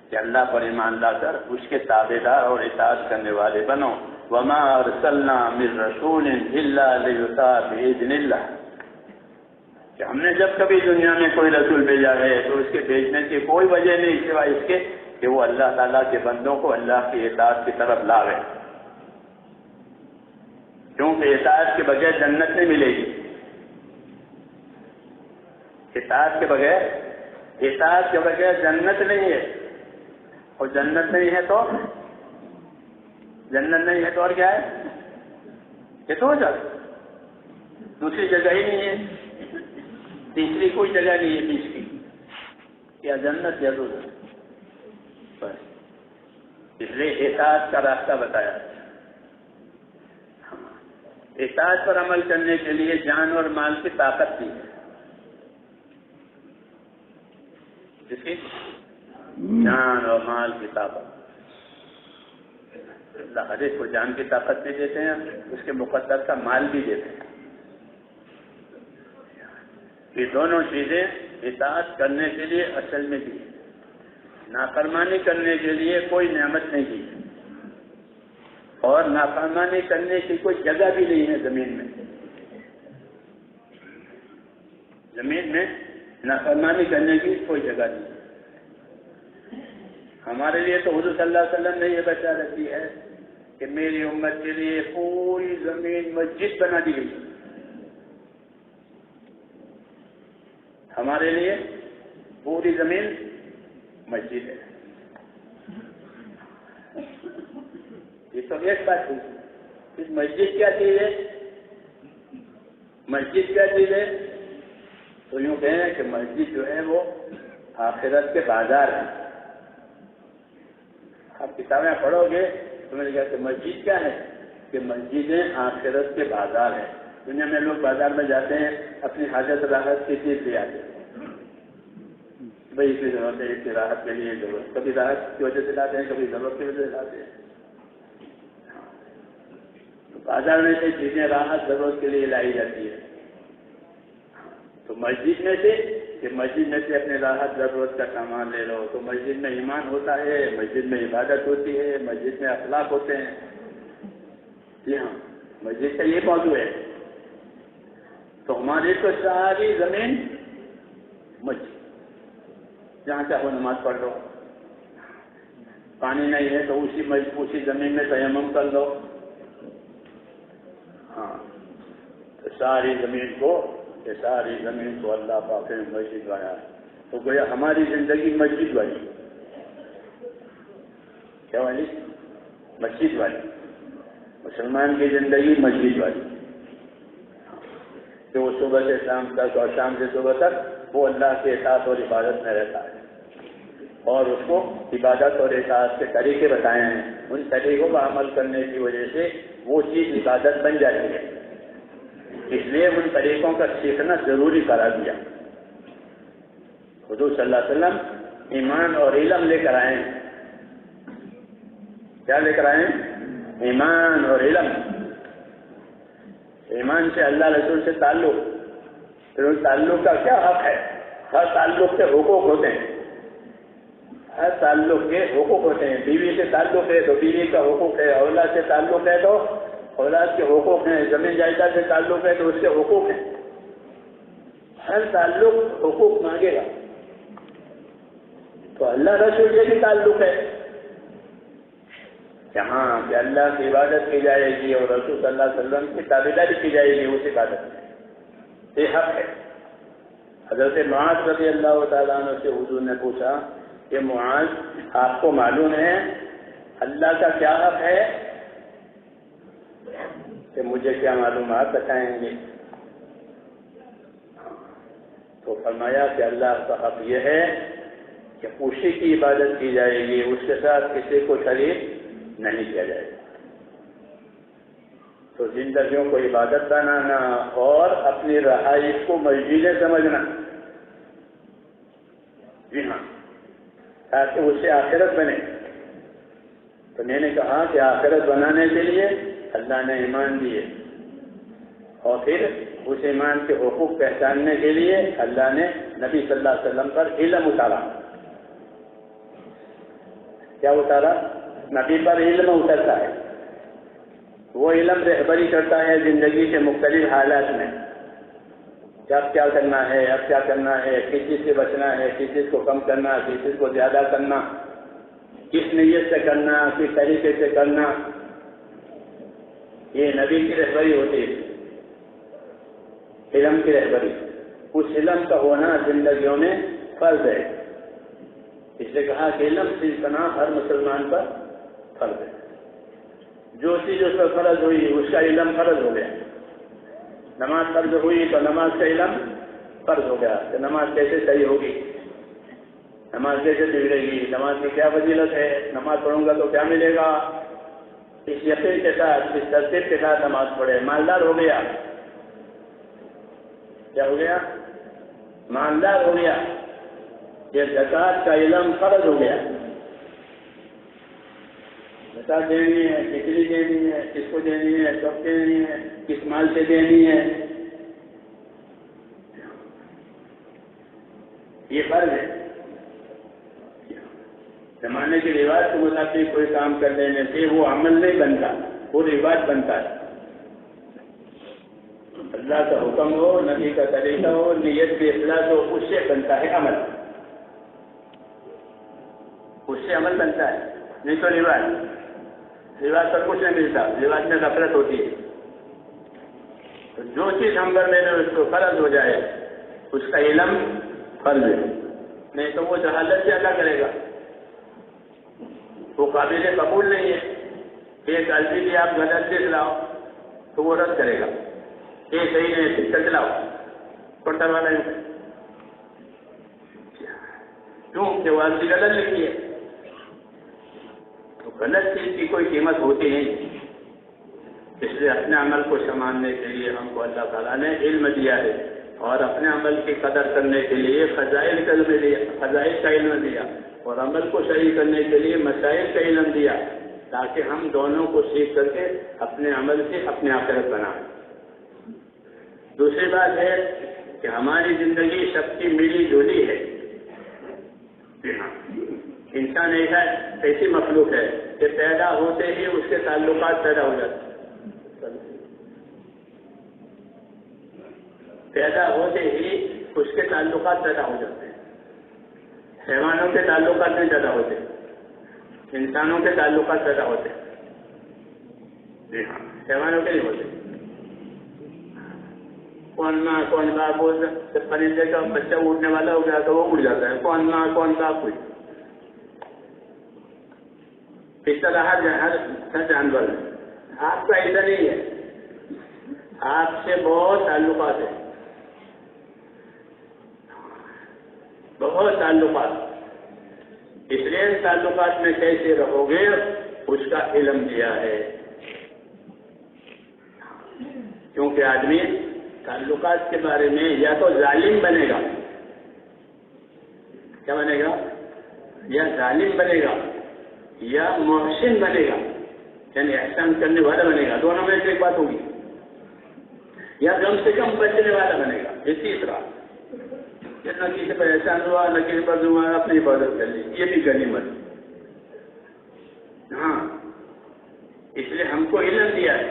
کہ اللہ پر ایمان لا کر اس کے تابع دار اور اطاعت کرنے والے بنو. وما ارسلنا من رسول الا لیطاع باذن اللہ، کہ ہم نے جب کبھی دنیا میں کوئی رسول بھیجا ہے تو اس کے بھیجنے کی کوئی وجہ نہیں سوائے اس کے کہ وہ اللہ تعالیٰ کے بندوں کو اللہ کی اطاعت کی طرف لاوے، کیونکہ اطاعت کے بغیر جنت نہیں ملے گی. اطاعت کے بغیر جنت نہیں ہے، اور جنت نہیں ہے تو اور کیا ہے؟ یہ تو ہو جائے، دوسری جگہ ہی نہیں ہے، تیسری کوئی جگہ نہیں ہے بیچ کی، یا جنت یا دوسرا. بس اس لیے اطاعت کا راستہ بتایا. اطاعت پر عمل کرنے کے لیے جان اور مال کی طاقت دی ہے. جس کی جان اور مال کی طاقت، اللہ حدیث کو جان کی طاقت بھی دیتے ہیں، اس کے مقدر کا مال بھی دیتے ہیں. یہ دونوں چیزیں اطاعت کرنے کے لیے اصل میں دی، نافرمانی کرنے کے لیے کوئی نعمت نہیں دی، اور نافرمانی کرنے کی کوئی جگہ بھی نہیں ہے زمین میں. زمین میں نافرمانی کرنے کی کوئی جگہ نہیں. ہمارے لیے تو حضور صلی اللہ علیہ وسلم نے یہ بتا رکھی ہے کہ میری امت کے لیے پوری زمین مسجد بنا دی گئی. ہمارے لیے پوری زمین مسجد ہے. یہ تو ایک بات ہے. مسجد کیا چیز ہے؟ مسجد کیا چیز ہے؟ تو یوں کہیں کہ مسجد جو ہے وہ آخرت کے بازار ہے. آپ کتابیں پڑھو گے تو میں نے کہا کہ مسجد کیا ہے؟ کہ مسجدیں آخرت کے بازار ہیں. دنیا میں لوگ بازار میں جاتے ہیں اپنی حاجت راحت کی چیز لے آتے ہیں، بھائی اس کی ضرورت ہے، اس کی راحت کے لیے ضرورت، کبھی راحت کی وجہ سے لاتے ہیں، کبھی ضرورت کی وجہ سے لاتے ہیں. تو بازار میں سے چیزیں راحت ضرورت کے لیے لائی جاتی ہے. تو مسجد میں سے اپنے راحت ضرورت کا سامان لے لو. تو مسجد میں ایمان ہوتا ہے، مسجد میں عبادت ہوتی ہے، مسجد میں اخلاق ہوتے ہیں. جی ہاں، مسجد کا یہ موضوع ہے. تو ہماری تو ساری زمین مسجد، جہاں چاہو نماز پڑھ لو. پانی نہیں ہے تو اسی زمین میں تیمم کر لو. ہاں، تو ساری زمین کو اللہ پاک نے مسجد بنایا. تو گویا ہماری زندگی مسجد والی. کیا والی؟ مسجد والی. مسلمان کی زندگی مسجد والی، کہ وہ صبح سے شام تک اور شام سے صبح تک وہ اللہ کے اطاعت اور عبادت میں رہتا ہے، اور اس کو عبادت اور اطاعت کے طریقے بتائے ہیں. ان طریقوں پر عمل کرنے کی وجہ سے وہ چیز عبادت بن جاتی ہے. اس لیے ان طریقوں کا سیکھنا ضروری قرار دیا. حضور صلی اللہ علیہ وسلم ایمان اور علم لے کر آئے ہیں. کیا لے کر آئے ہیں؟ ایمان اور علم. ایمان سے اللہ رسول سے تعلق، پھر اس تعلق کا کیا حق ہے؟ ہر تعلق کے حقوق ہوتے ہیں. ہر تعلق کے حقوق ہوتے ہیں. بیوی سے تعلق ہے تو بیوی کا حقوق ہے، اولاد سے تعلق ہے تو اولاد کے حقوق ہیں، زمین جائیداد سے تعلق ہے تو اس کے حقوق ہیں. ہر تعلق حقوق مانگے گا. تو اللہ رسول سے بھی تعلق ہے جہاں کہ اللہ کی عبادت کی جائے گی اور رسول صلی اللہ علیہ وسلم کی تابعداری کی جائے گی اس عبادت میں. یہ حق ہے. حضرت معاذ رضی اللہ تعالیٰ عنہ سے حضور نے پوچھا کہ معاذ، آپ کو معلوم ہے اللہ کا کیا حق ہے؟ کہ مجھے کیا معلوم، آپ بتائیں گے. تو فرمایا کہ اللہ کا حق یہ ہے کہ اسی کی عبادت کی جائے گی، اس کے ساتھ کسی کو شریک نہیں کیا جائے گا. تو زندگیوں کو عبادت بنانا اور اپنی رہائش کو مسجدیں سمجھنا. جی ہاں، تاکہ اس سے آخرت بنے. تو میں نے کہا کہ آخرت بنانے کے لیے اللہ نے ایمان دیے، اور پھر اس ایمان کے حقوق پہچاننے کے لیے اللہ نے نبی صلی اللہ علیہ وسلم پر علم اتارا. کیا اتارا؟ نبی پر علم اترتا ہے. وہ علم رہبری کرتا ہے زندگی کے مختلف حالات میں کہ اب کیا کرنا ہے، اب کیا کرنا ہے، کس چیز سے بچنا ہے، کس چیز کو کم کرنا، کس چیز کو زیادہ کرنا، کس نیت سے کرنا، کس طریقے سے کرنا. یہ نبی کی رہبری ہوتی ہے، علم کی رہبری. اس علم کا ہونا زندگیوں میں فرض ہے. اس لیے کہا کہ علم سلسلہ ہر مسلمان پر فرض ہے. جو چیز اس پر فرض ہوئی اس کا علم فرض ہو گیا. نماز فرض ہوئی تو نماز کا علم فرض ہو گیا کہ نماز کیسے صحیح ہوگی، نماز کیسے بگڑے گی، نماز کی کیا فضیلت ہے، نماز پڑھوں گا تو کیا ملے گا. اس یقین کے ساتھ، اس ترتیب کے ساتھ نماز پڑھے، مالدار ہو گیا. کیا ہو گیا؟ مالدار ہو گیا. یہ زکوٰۃ کا علم فرض ہو گیا. زکوٰۃ دینی ہے، کتنی دینی ہے، کس کو دینی ہے، کب دینی ہے، کس مال سے دینی ہے، یہ فرض ہے. زمانے کے رواج کے مطابق کوئی کام کر لینے سے وہ عمل نہیں بنتا، وہ رواج بنتا ہے. اللہ کا حکم ہو، نبی کا طریقہ ہو، نیت کی اخلاص ہو، اس سے بنتا ہے عمل. اس سے عمل بنتا ہے، نہیں تو رواج پر کچھ نہیں ملتا. رواج میں غفلت ہوتی ہے. تو جو چیز ہم کر لیں اس کو فرض ہو جائے اس کا علم فرض ہے. نہیں تو وہ جہالت سے اللہ کرے گا، وہ قابل قبول نہیں ہے. ایک غلطی بھی آپ غلط سے چلاؤ تو وہ رد کرے گا. یہ صحیح نہیں ٹھیک سے چلاؤ، پڑھتا والا ہے کیوں کہ وہ آپ کی غلط لکھی ہے. تو غلط چیز کی کوئی قیمت ہوتی نہیں. اس لیے اپنے عمل کو سنبھالنے کے لیے ہم کو اللہ تعالیٰ نے علم دیا ہے، اور اپنے عمل کی قدر کرنے کے لیے فضائل کا علم دیا، اور عمل کو صحیح کرنے کے لیے مسائل کا علم دیا، تاکہ ہم دونوں کو سیکھ کر کے اپنے عمل سے اپنے آخرت بنائیں. دوسری بات ہے کہ ہماری زندگی سب کی ملی جلی ہے. انسان ایسی مخلوق ہے کہ پیدا ہوتے ہی اس کے تعلقات پیدا ہو جاتے ہیں. پیدا ہوتے ہی اس کے تعلقات پیدا ہو جاتے ہیں. حیوانوں کے تعلقات نہیں پیدا ہوتے، انسانوں کے تعلقات پیدا ہوتے ہیں. جی ہاں، حیوانوں کے نہیں ہوتے. کون ماں کون باپ ہو، پرندے کا بچہ اڑنے والا ہو گیا تو وہ اڑ جاتا ہے، کون ماں کون باپ ہوئی. اس طرح ہر جانور. آپ کا ایسا نہیں ہے، آپ سے بہت تعلقات ہیں، بہت تعلقات. اس لیے ان تعلقات میں کیسے رہو گے اس کا علم دیا ہے. کیونکہ آدمی تعلقات کے بارے میں یا تو ظالم بنے گا، کیا بنے گا؟ یا ظالم بنے گا یا محسن بنے گا، یعنی احسان کرنے والا بنے گا. دونوں میں سے ایک بات ہوگی. یا کم سے کم بچنے والا بنے گا. یہ تیسرا کہ نہ کسی پر احسان ہوا، نہ کسی پر ہوا، اپنی عبادت کر لی، یہ بھی غنیمت. ہاں، اس لیے ہم کو علم دیا ہے.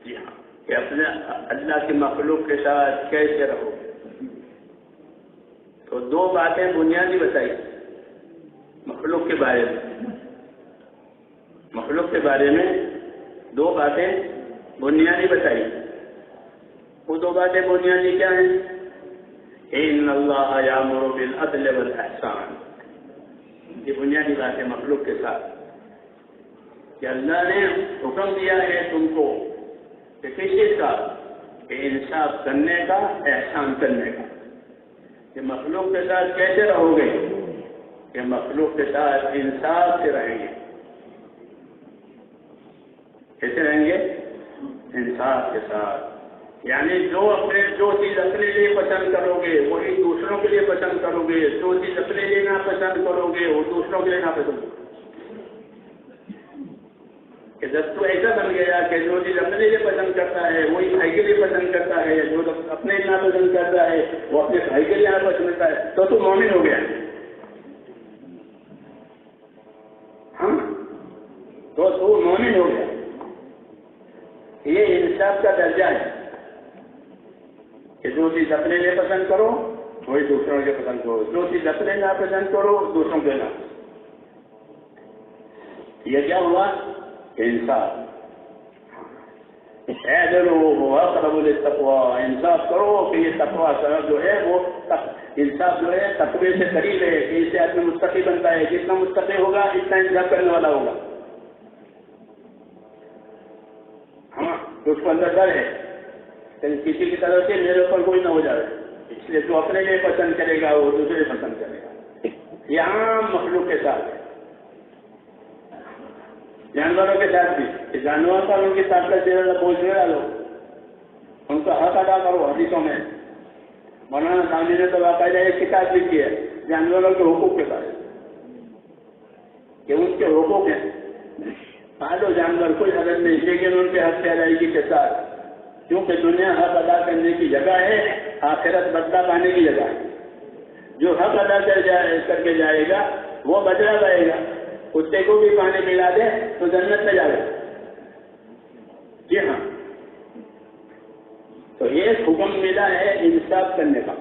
جی ہاں، کہ اپنے اللہ کی مخلوق کے ساتھ کیسے رہو. تو دو باتیں بنیادی بتائی مخلوق کے بارے میں. مخلوق کے بارے میں دو باتیں بنیادی بتائی. وہ دو باتیں بنیادی کیا ہیں؟ ان اللہ یامر بالعدل والاحسان. یہ بنیادی بات ہے مخلوق کے ساتھ کہ اللہ نے حکم دیا ہے تم کو کہ کس چیز کا؟ کہ انصاف کرنے کا، احسان کرنے کا. کہ مخلوق کے ساتھ کیسے رہو گے؟ کہ مخلوق کے ساتھ انصاف سے رہیں گے. کیسے رہیں گے؟ انصاف کے ساتھ. یعنی جو چیز اپنے لیے پسند کرو گے وہی دوسروں کے لیے پسند کرو گے، جو چیز اپنے لیے ناپسند کرو گے وہ دوسروں کے لیے ناپسند کرو گے. کہ جب تو ایسا بن گیا کہ جو چیز اپنے لیے پسند کرتا ہے وہی بھائی کے لیے پسند کرتا ہے، جو اپنے لیے ناپسند کرتا ہے وہ اپنے بھائی کے لیے ناپسند کرتا ہے، تو مومن ہو گیا. ہاں تو مومن ہو گیا. یہ انصاف کا درجہ ہے کہ جو چیز اپنے لیے پسند کرو وہی دوسروں کے پسند کرو، جو چیز اپنے ناپسند کرو دوسروں کے نہ. یہ کیا ہوا؟ انصاف. اقرب للتقوی، انصاف کرو کہ یہ تقوی جو ہے وہ انصاف جو ہے تقوی سے قریب ہے کہ اس سے آدمی متقی بنتا ہے. جتنا متقی ہوگا اتنا انصاف کرنے والا ہوگا. ہاں تو اس کو اندر ڈر ہے کسی کی طرف سے میرے اوپر کوئی نہ ہو جائے، اس لیے جو اپنے لیے پسند کرے گا وہ دوسرے پسند کرے گا. یہ عام مخلوق کے ساتھ ہے، جانوروں کے ساتھ بھی کہ جانور پر ان کی طاقت سے بوجھ نہ ڈالو، ان کا حق ادا کرو. حدیثوں میں مولانا سامنے نے تو باقاعدہ ایک کتاب لکھی ہے جانوروں کے حقوق کے بارے کہ ان کے حقوق ہیں. پالو جانور کوئی حرج نہیں، لیکن ان کے حق کی ادائیگی کے ساتھ، کیونکہ دنیا حق ادا کرنے کی جگہ ہے، آخرت بدلہ پانے کی جگہ ہے. جو حق ادا کر کے جائے گا وہ بدلہ پائے گا. کتے کو بھی پانی پلا دے تو جنت میں جائے. جی ہاں، تو یہ حکم ملا ہے انصاف کرنے کا.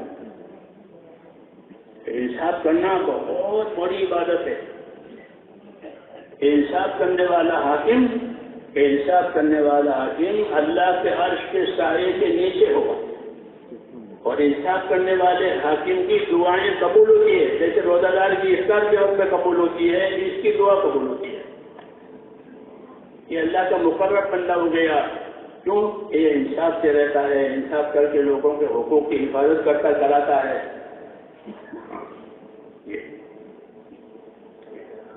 انصاف کرنا بہت بڑی عبادت ہے. انصاف کرنے والا حاکم اللہ کے عرش کے سائے کے نیچے ہوگا، اور انصاف کرنے والے حاکم کی دعائیں قبول ہوتی ہے. جیسے روزہ دار کی افطار کے وقت میں قبول ہوتی ہے، اس کی دعا قبول ہوتی ہے. یہ اللہ کا مقرر بندہ ہو گیا. کیوں؟ یہ انصاف سے رہتا ہے، انصاف کر کے لوگوں کے حقوق کی حفاظت کرتا کراتا ہے.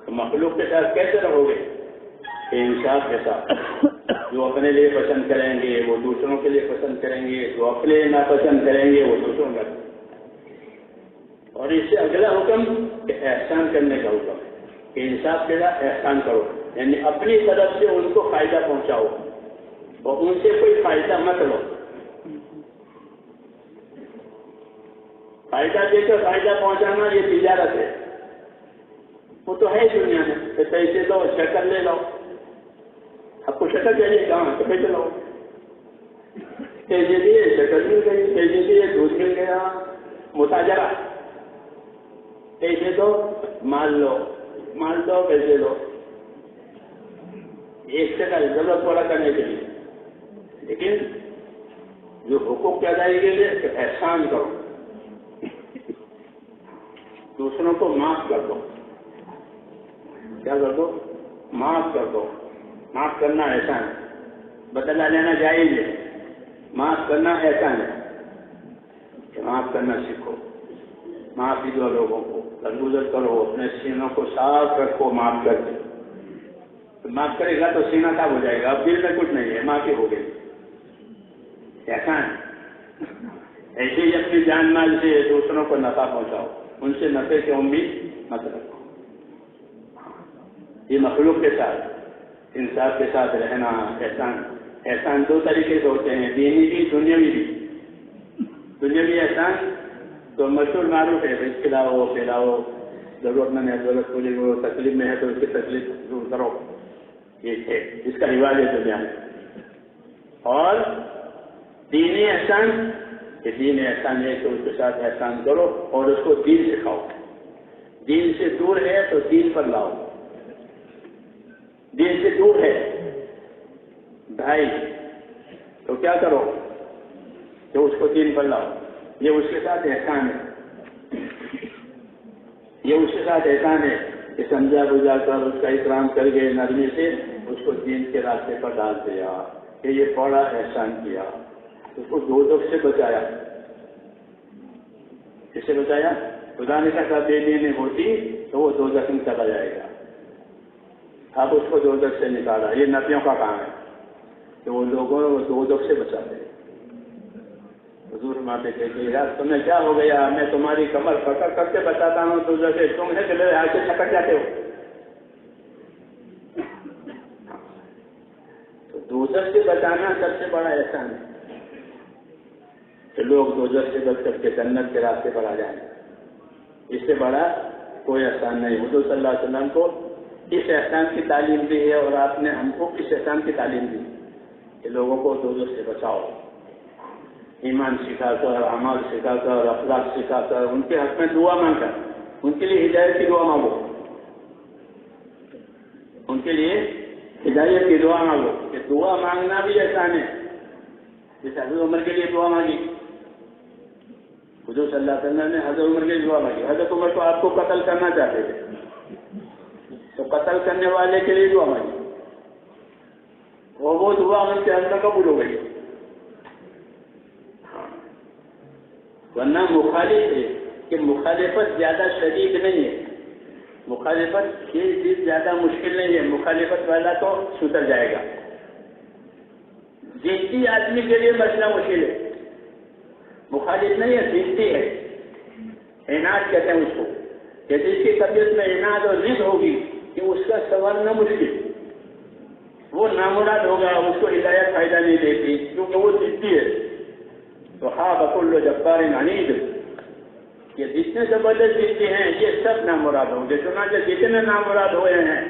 تو مخلوق کے ساتھ کیسے رہو گے؟ انصاف کے ساتھ. جو اپنے لیے پسند کریں گے وہ دوسروں کے لیے پسند کریں گے، جو اپنے ناپسند کریں گے وہ دوسروں کا. اور اس سے اگلا حکم کہ احسان کرنے کا حکم ہے کہ انصاف کے ساتھ احسان کرو، یعنی اپنی طرف سے ان کو فائدہ پہنچاؤ اور ان سے کوئی فائدہ مت لو. فائدہ دے کر فائدہ پہنچانا یہ تجارت ہے. وہ تو ہے دنیا میں کہ پیسے دو شکل لے لو. آپ کو شکل چاہیے کہاں تو پیسے لو. پیسے دیے شکل مل گئی، پیسے دیے دودھ مل گیا. متاجرہ. پیسے دو مال لو، مال دو پیسے دو. ایک شکل ضرورت پورا کرنے کے لیے. لیکن جو حقوق کی ادائیگی کے لیے احسان کرو، دوسروں کو معاف کر دو. کیا کر دو؟ معاف کر دو. معاف کرنا احسان ہے، بدلہ لینا جائز ہے. معاف کرنا احسان ہے کہ معاف کرنا سیکھو. معافی دو لوگوں کو، درگزر کرو، اپنے سینوں کو صاف رکھو. معاف کر دے معاف کرے گا تو سینہ صاف ہو جائے گا. اب دل میں کچھ نہیں ہے، معافی ہو گئی. احسان. ایسے ہی اپنی جان مال سے دوسروں کو نفع پہنچاؤ، ان سے نفع کی امید مت رکھو. یہ مخلوق کے ساتھ انصاف کے ساتھ رہنا احسان. احسان دو طریقے سے ہوتے ہیں، دینی بھی دنیاوی بھی. دنیاوی احسان تو مشہور معروف ہے، بھائی کھلاؤ پلاؤ، ضرورت مند ہے ضرورت پوری کرو، تکلیف میں ہے تو اس کی تکلیف دور کرو. یہ ہے جس کا رواج ہے دنیا میں. اور دینی احسان، کہ دین احسان ہے تو اس کے ساتھ احسان کرو اور اس کو دین سکھاؤ. دین سے دور ہے تو دین پر لاؤ. دین سے دور ہے بھائی تو کیا کرو کہ اس کو دین پر لاؤ. یہ اس کے ساتھ احسان ہے. یہ اس کے ساتھ احسان ہے کہ سمجھا بجھا کر اس کا اکرام کر کے نرمی سے اس کو دین کے راستے پر ڈال دیا کہ یہ بڑا احسان کیا. اس کو دوزخ سے بچایا. کس سے بچایا؟ خدا نے کہا بے دینی ہوتی تو وہ دوزخ میں چلا جائے گا. اب اس کو دوزخ سے نکالا. یہ نبیوں کا کام ہے کہ وہ لوگوں کو دوزخ سے بچا دے. حضور فرماتے تھے کہ یار تمہیں کیا ہو گیا، میں تمہاری کمر پکڑ کر کے بچاتا ہوں دوزخ سے، تم ہے کہ میرے ہاتھ سے پکڑ جاتے ہو. دوزخ سے بچانا سب سے بڑا احسان ہے کہ لوگ دوزخ سے بچ کر کے جنت کے راستے پر آ جائیں. اس سے بڑا کوئی احسان نہیں. حضور صلی اللہ علیہ وسلم کو اس احسان کی تعلیم دی ہے اور آپ نے ہم کو اس احسان کی تعلیم دی کہ لوگوں کو دوزخ سے بچاؤ. ایمان سکھا کر, اعمال سکھا کر, اخلاق سکھا کر, ان کے حق میں دعا مانگ کر, ان کے لیے ہدایت کی دعا مانگو, ان کے لیے ہدایت کی دعا مانگو. کہ دعا مانگنا بھی احسان ہے. جیسے حضرت عمر کے لیے دعا مانگی, حضور صلی اللہ علیہ وسلم نے حضرت عمر کے لیے دعا مانگی. حضرت عمر تو آپ کو قتل کرنا چاہتے تھے, تو قتل کرنے والے کے لیے دعا مانگی, اور وہ دعا ان کے اندر قبول ہو گئی. ورنہ مخالف ہے کہ مخالفت زیادہ شدید نہیں ہے, مخالفت یہ چیز زیادہ مشکل نہیں ہے. مخالفت والا تو سدھر جائے گا. جنسی آدمی کے لیے مسئلہ مشکل ہے. مخالف نہیں ہے, جنسی ہے. عناد کہتے ہیں اس کو, کہ جس کی طبیعت میں عناد اور ضد ہوگی کہ اس کا سنورنا مشکل, وہ نامراد ہوگا, اس کو ہدایت فائدہ نہیں دیتی کیونکہ وہ ضدی ہے. تو ہاں بکل جبار عنید, یہ جتنے زبردست ضدی ہیں یہ سب نامراد ہوں گے. چنانچہ جتنے نامراد ہوئے ہیں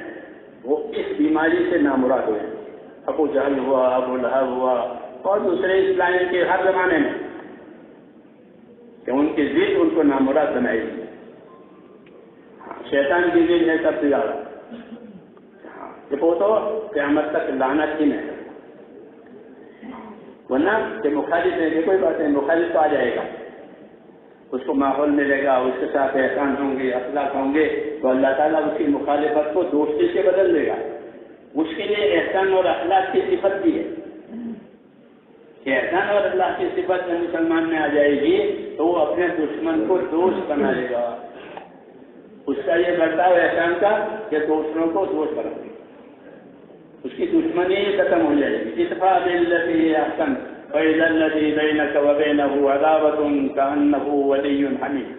وہ اس بیماری سے نامراد ہوئے ہیں. ابو جہل ہوا, ابو لہب ہوا, اور دوسرے اسلام کے ہر زمانے میں, کہ ان کی ضد ان کو نامراد بنائی گئی. شیطان کی ضد ہے سب سے زیادہ. وہ تو قیامت تک لعنت ہی نہیں. ورنہ کہ مخالف ہے کہ کوئی بات نہیں, مخالف تو آ جائے گا, اس کو ماحول ملے گا, اس کے ساتھ احسان ہوں گے, اخلاق ہوں گے, تو اللہ تعالیٰ اس کی مخالفت کو دوستی سے بدل دے گا. اس کے لیے احسان اور اخلاق کی صفت بھی ہے کہ احسان اور اخلاق کی صفت میں مسلمان میں آ جائے گی تو وہ اپنے دشمن کو دوست بنا لے گا. اس کا یہ برتاؤ احسان کا کہ دوسروں کو دوست بنا دے گا, اس کی دشمنی ختم ہو جائے گی. ادفع بالذی احسن فاذا الذی بینک وبینہ عداوۃ کأنہ ولی حمیم.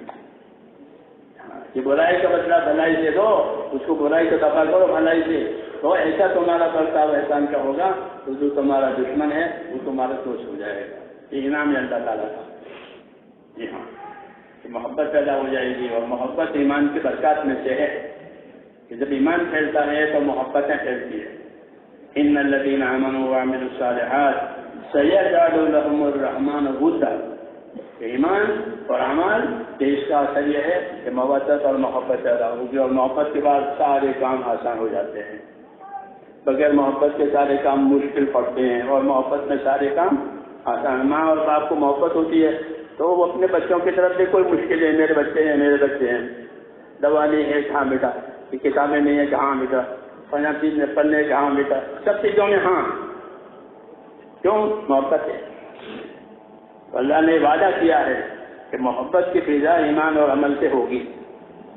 یہ برائی کا بدلہ بھلائی سے دو, اس کو برائی کو دفع کرو بھلائی سے, تو ایسا تمہارا برتاؤ احسان کا ہوگا تو جو تمہارا دشمن ہے وہ تمہارا دوست ہو جائے گا. یہ انعام ہے اللہ تعالیٰ کا. جی ہاں, کہ محبت پیدا ہو جائے گی, اور محبت ایمان کی برکات میں سے ہے کہ جب ایمان پھیلتا ہے تو محبتیں پھیلتی ہیں. ان الذین آمنوا وعملوا الصالحات سیجعل لهم الرحمن ودا. ایمان اور اعمال اس کا اثر یہ ہے کہ مودت اور محبت پیدا ہوگی, اور محبت کے بعد سارے کام آسان ہو جاتے ہیں. بغیر محبت کے سارے کام مشکل پڑتے ہیں, اور محبت میں سارے کام آسان. ماں اور باپ کو محبت ہوتی ہے تو وہ اپنے بچوں کی طرف سے کوئی مشکل ہے, میرے بچے ہیں, میرے بچے ہیں, دوا نہیں ہے کہاں بیٹا, کتابیں نہیں ہے کہاں بیٹا, فلاں چیز میں پڑھنے کہاں بیٹا, سب چیزوں میں ہاں. کیوں؟ محبت ہے. اللہ نے وعدہ کیا ہے کہ محبت کی فضا ایمان اور عمل سے ہوگی.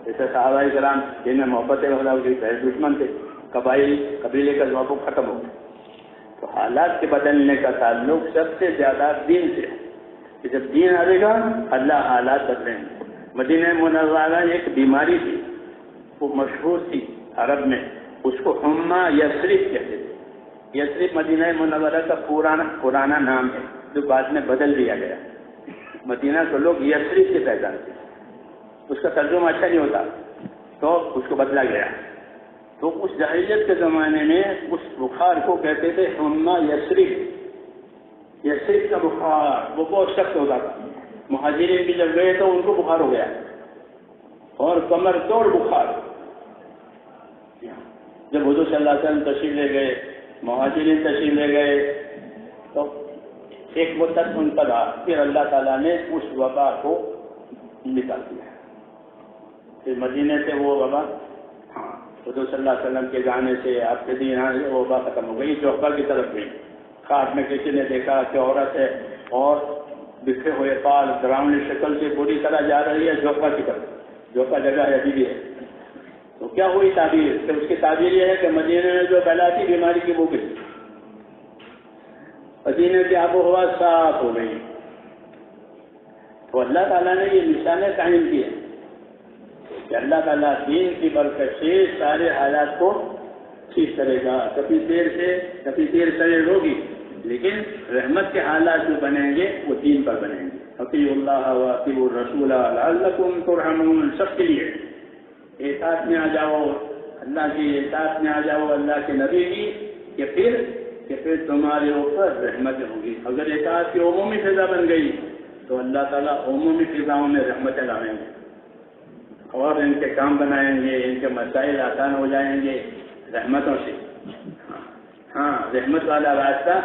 جیسے صحابہ کرام جن میں محبت پیدا ہوگی, پہلے دشمن تھے, قبیلے کا ضعف ختم ہو گیا. تو حالات کے بدلنے کا تعلق سب سے زیادہ دین سے ہے کہ جب دین آئے گا اللہ حالات بدلیں گے. مدینہ منورہ ایک بیماری تھی, وہ مشہور تھی عرب میں, اس کو حمہ یثرب کہتے تھے. یثرب مدینہ منورہ کا پرانا نام ہے جو بعد میں بدل دیا گیا. مدینہ کو لوگ یثرب سے پہچانتے, اس کا ترجمہ اچھا نہیں ہوتا تو اس کو بدلا گیا. تو اس جاہلیت کے زمانے میں اس بخار کو کہتے تھے حمہ یثرب. یثرب کا بخار وہ بہت سخت ہوتا تھا. مہاجرین بھی جب گئے تو ان کو بخار ہو گیا, اور کمر توڑ بخار. جب حضور صلی اللہ علیہ وسلم تشریف لے گئے, مہاجرین تشریف لے گئے, تو ایک مدت ان پر آ, پھر اللہ تعالیٰ نے اس وبا کو نکال دیا. پھر مدینے سے وہ وبا, ہاں, حضور صلی اللہ علیہ وسلم کے جانے سے آپ کے دین آنے سے وہ وبا ختم ہو گئی. جوفہ کی طرف گئی. خواب میں کسی نے دیکھا کہ عورت ہے اور بکھرے ہوئے پال ڈراؤنی شکل سے پوری طرح جا رہی ہے جوفہ کی طرف. جوفہ جگہ ہے, ابھی بھی ہے. تو کیا ہوئی تعبیر؟ کہ اس کی تعبیر یہ ہے کہ مدینے میں جو پھیلا تھی بیماری کی وہ گئی. مدینے کی آب و ہوا صاف ہو گئی. تو اللہ تعالیٰ نے یہ نشانیں قائم کی ہیں کہ اللہ تعالیٰ دین کی برکت سے سارے حالات کو ٹھیک کرے گا، کبھی دیر سے ہوگی، لیکن رحمت کے حالات جو بنیں گے وہ دین پر بنیں گے. اطیعوا اللہ واطیعوا الرسول لعلکم ترحمون، سب کے لیے اطاعت میں آ جاؤ، اللہ کی اطاعت میں آ جاؤ، اللہ کے نبی کی، کہ پھر تمہارے اوپر رحمت ہوگی. اگر اطاعت کی عمومی فضا بن گئی تو اللہ تعالیٰ عمومی فضاؤں میں رحمتیں لائیں گے اور ان کے کام بنائیں گے، ان کے مسائل آسان ہو جائیں گے رحمتوں سے. ہاں، رحمت والا راستہ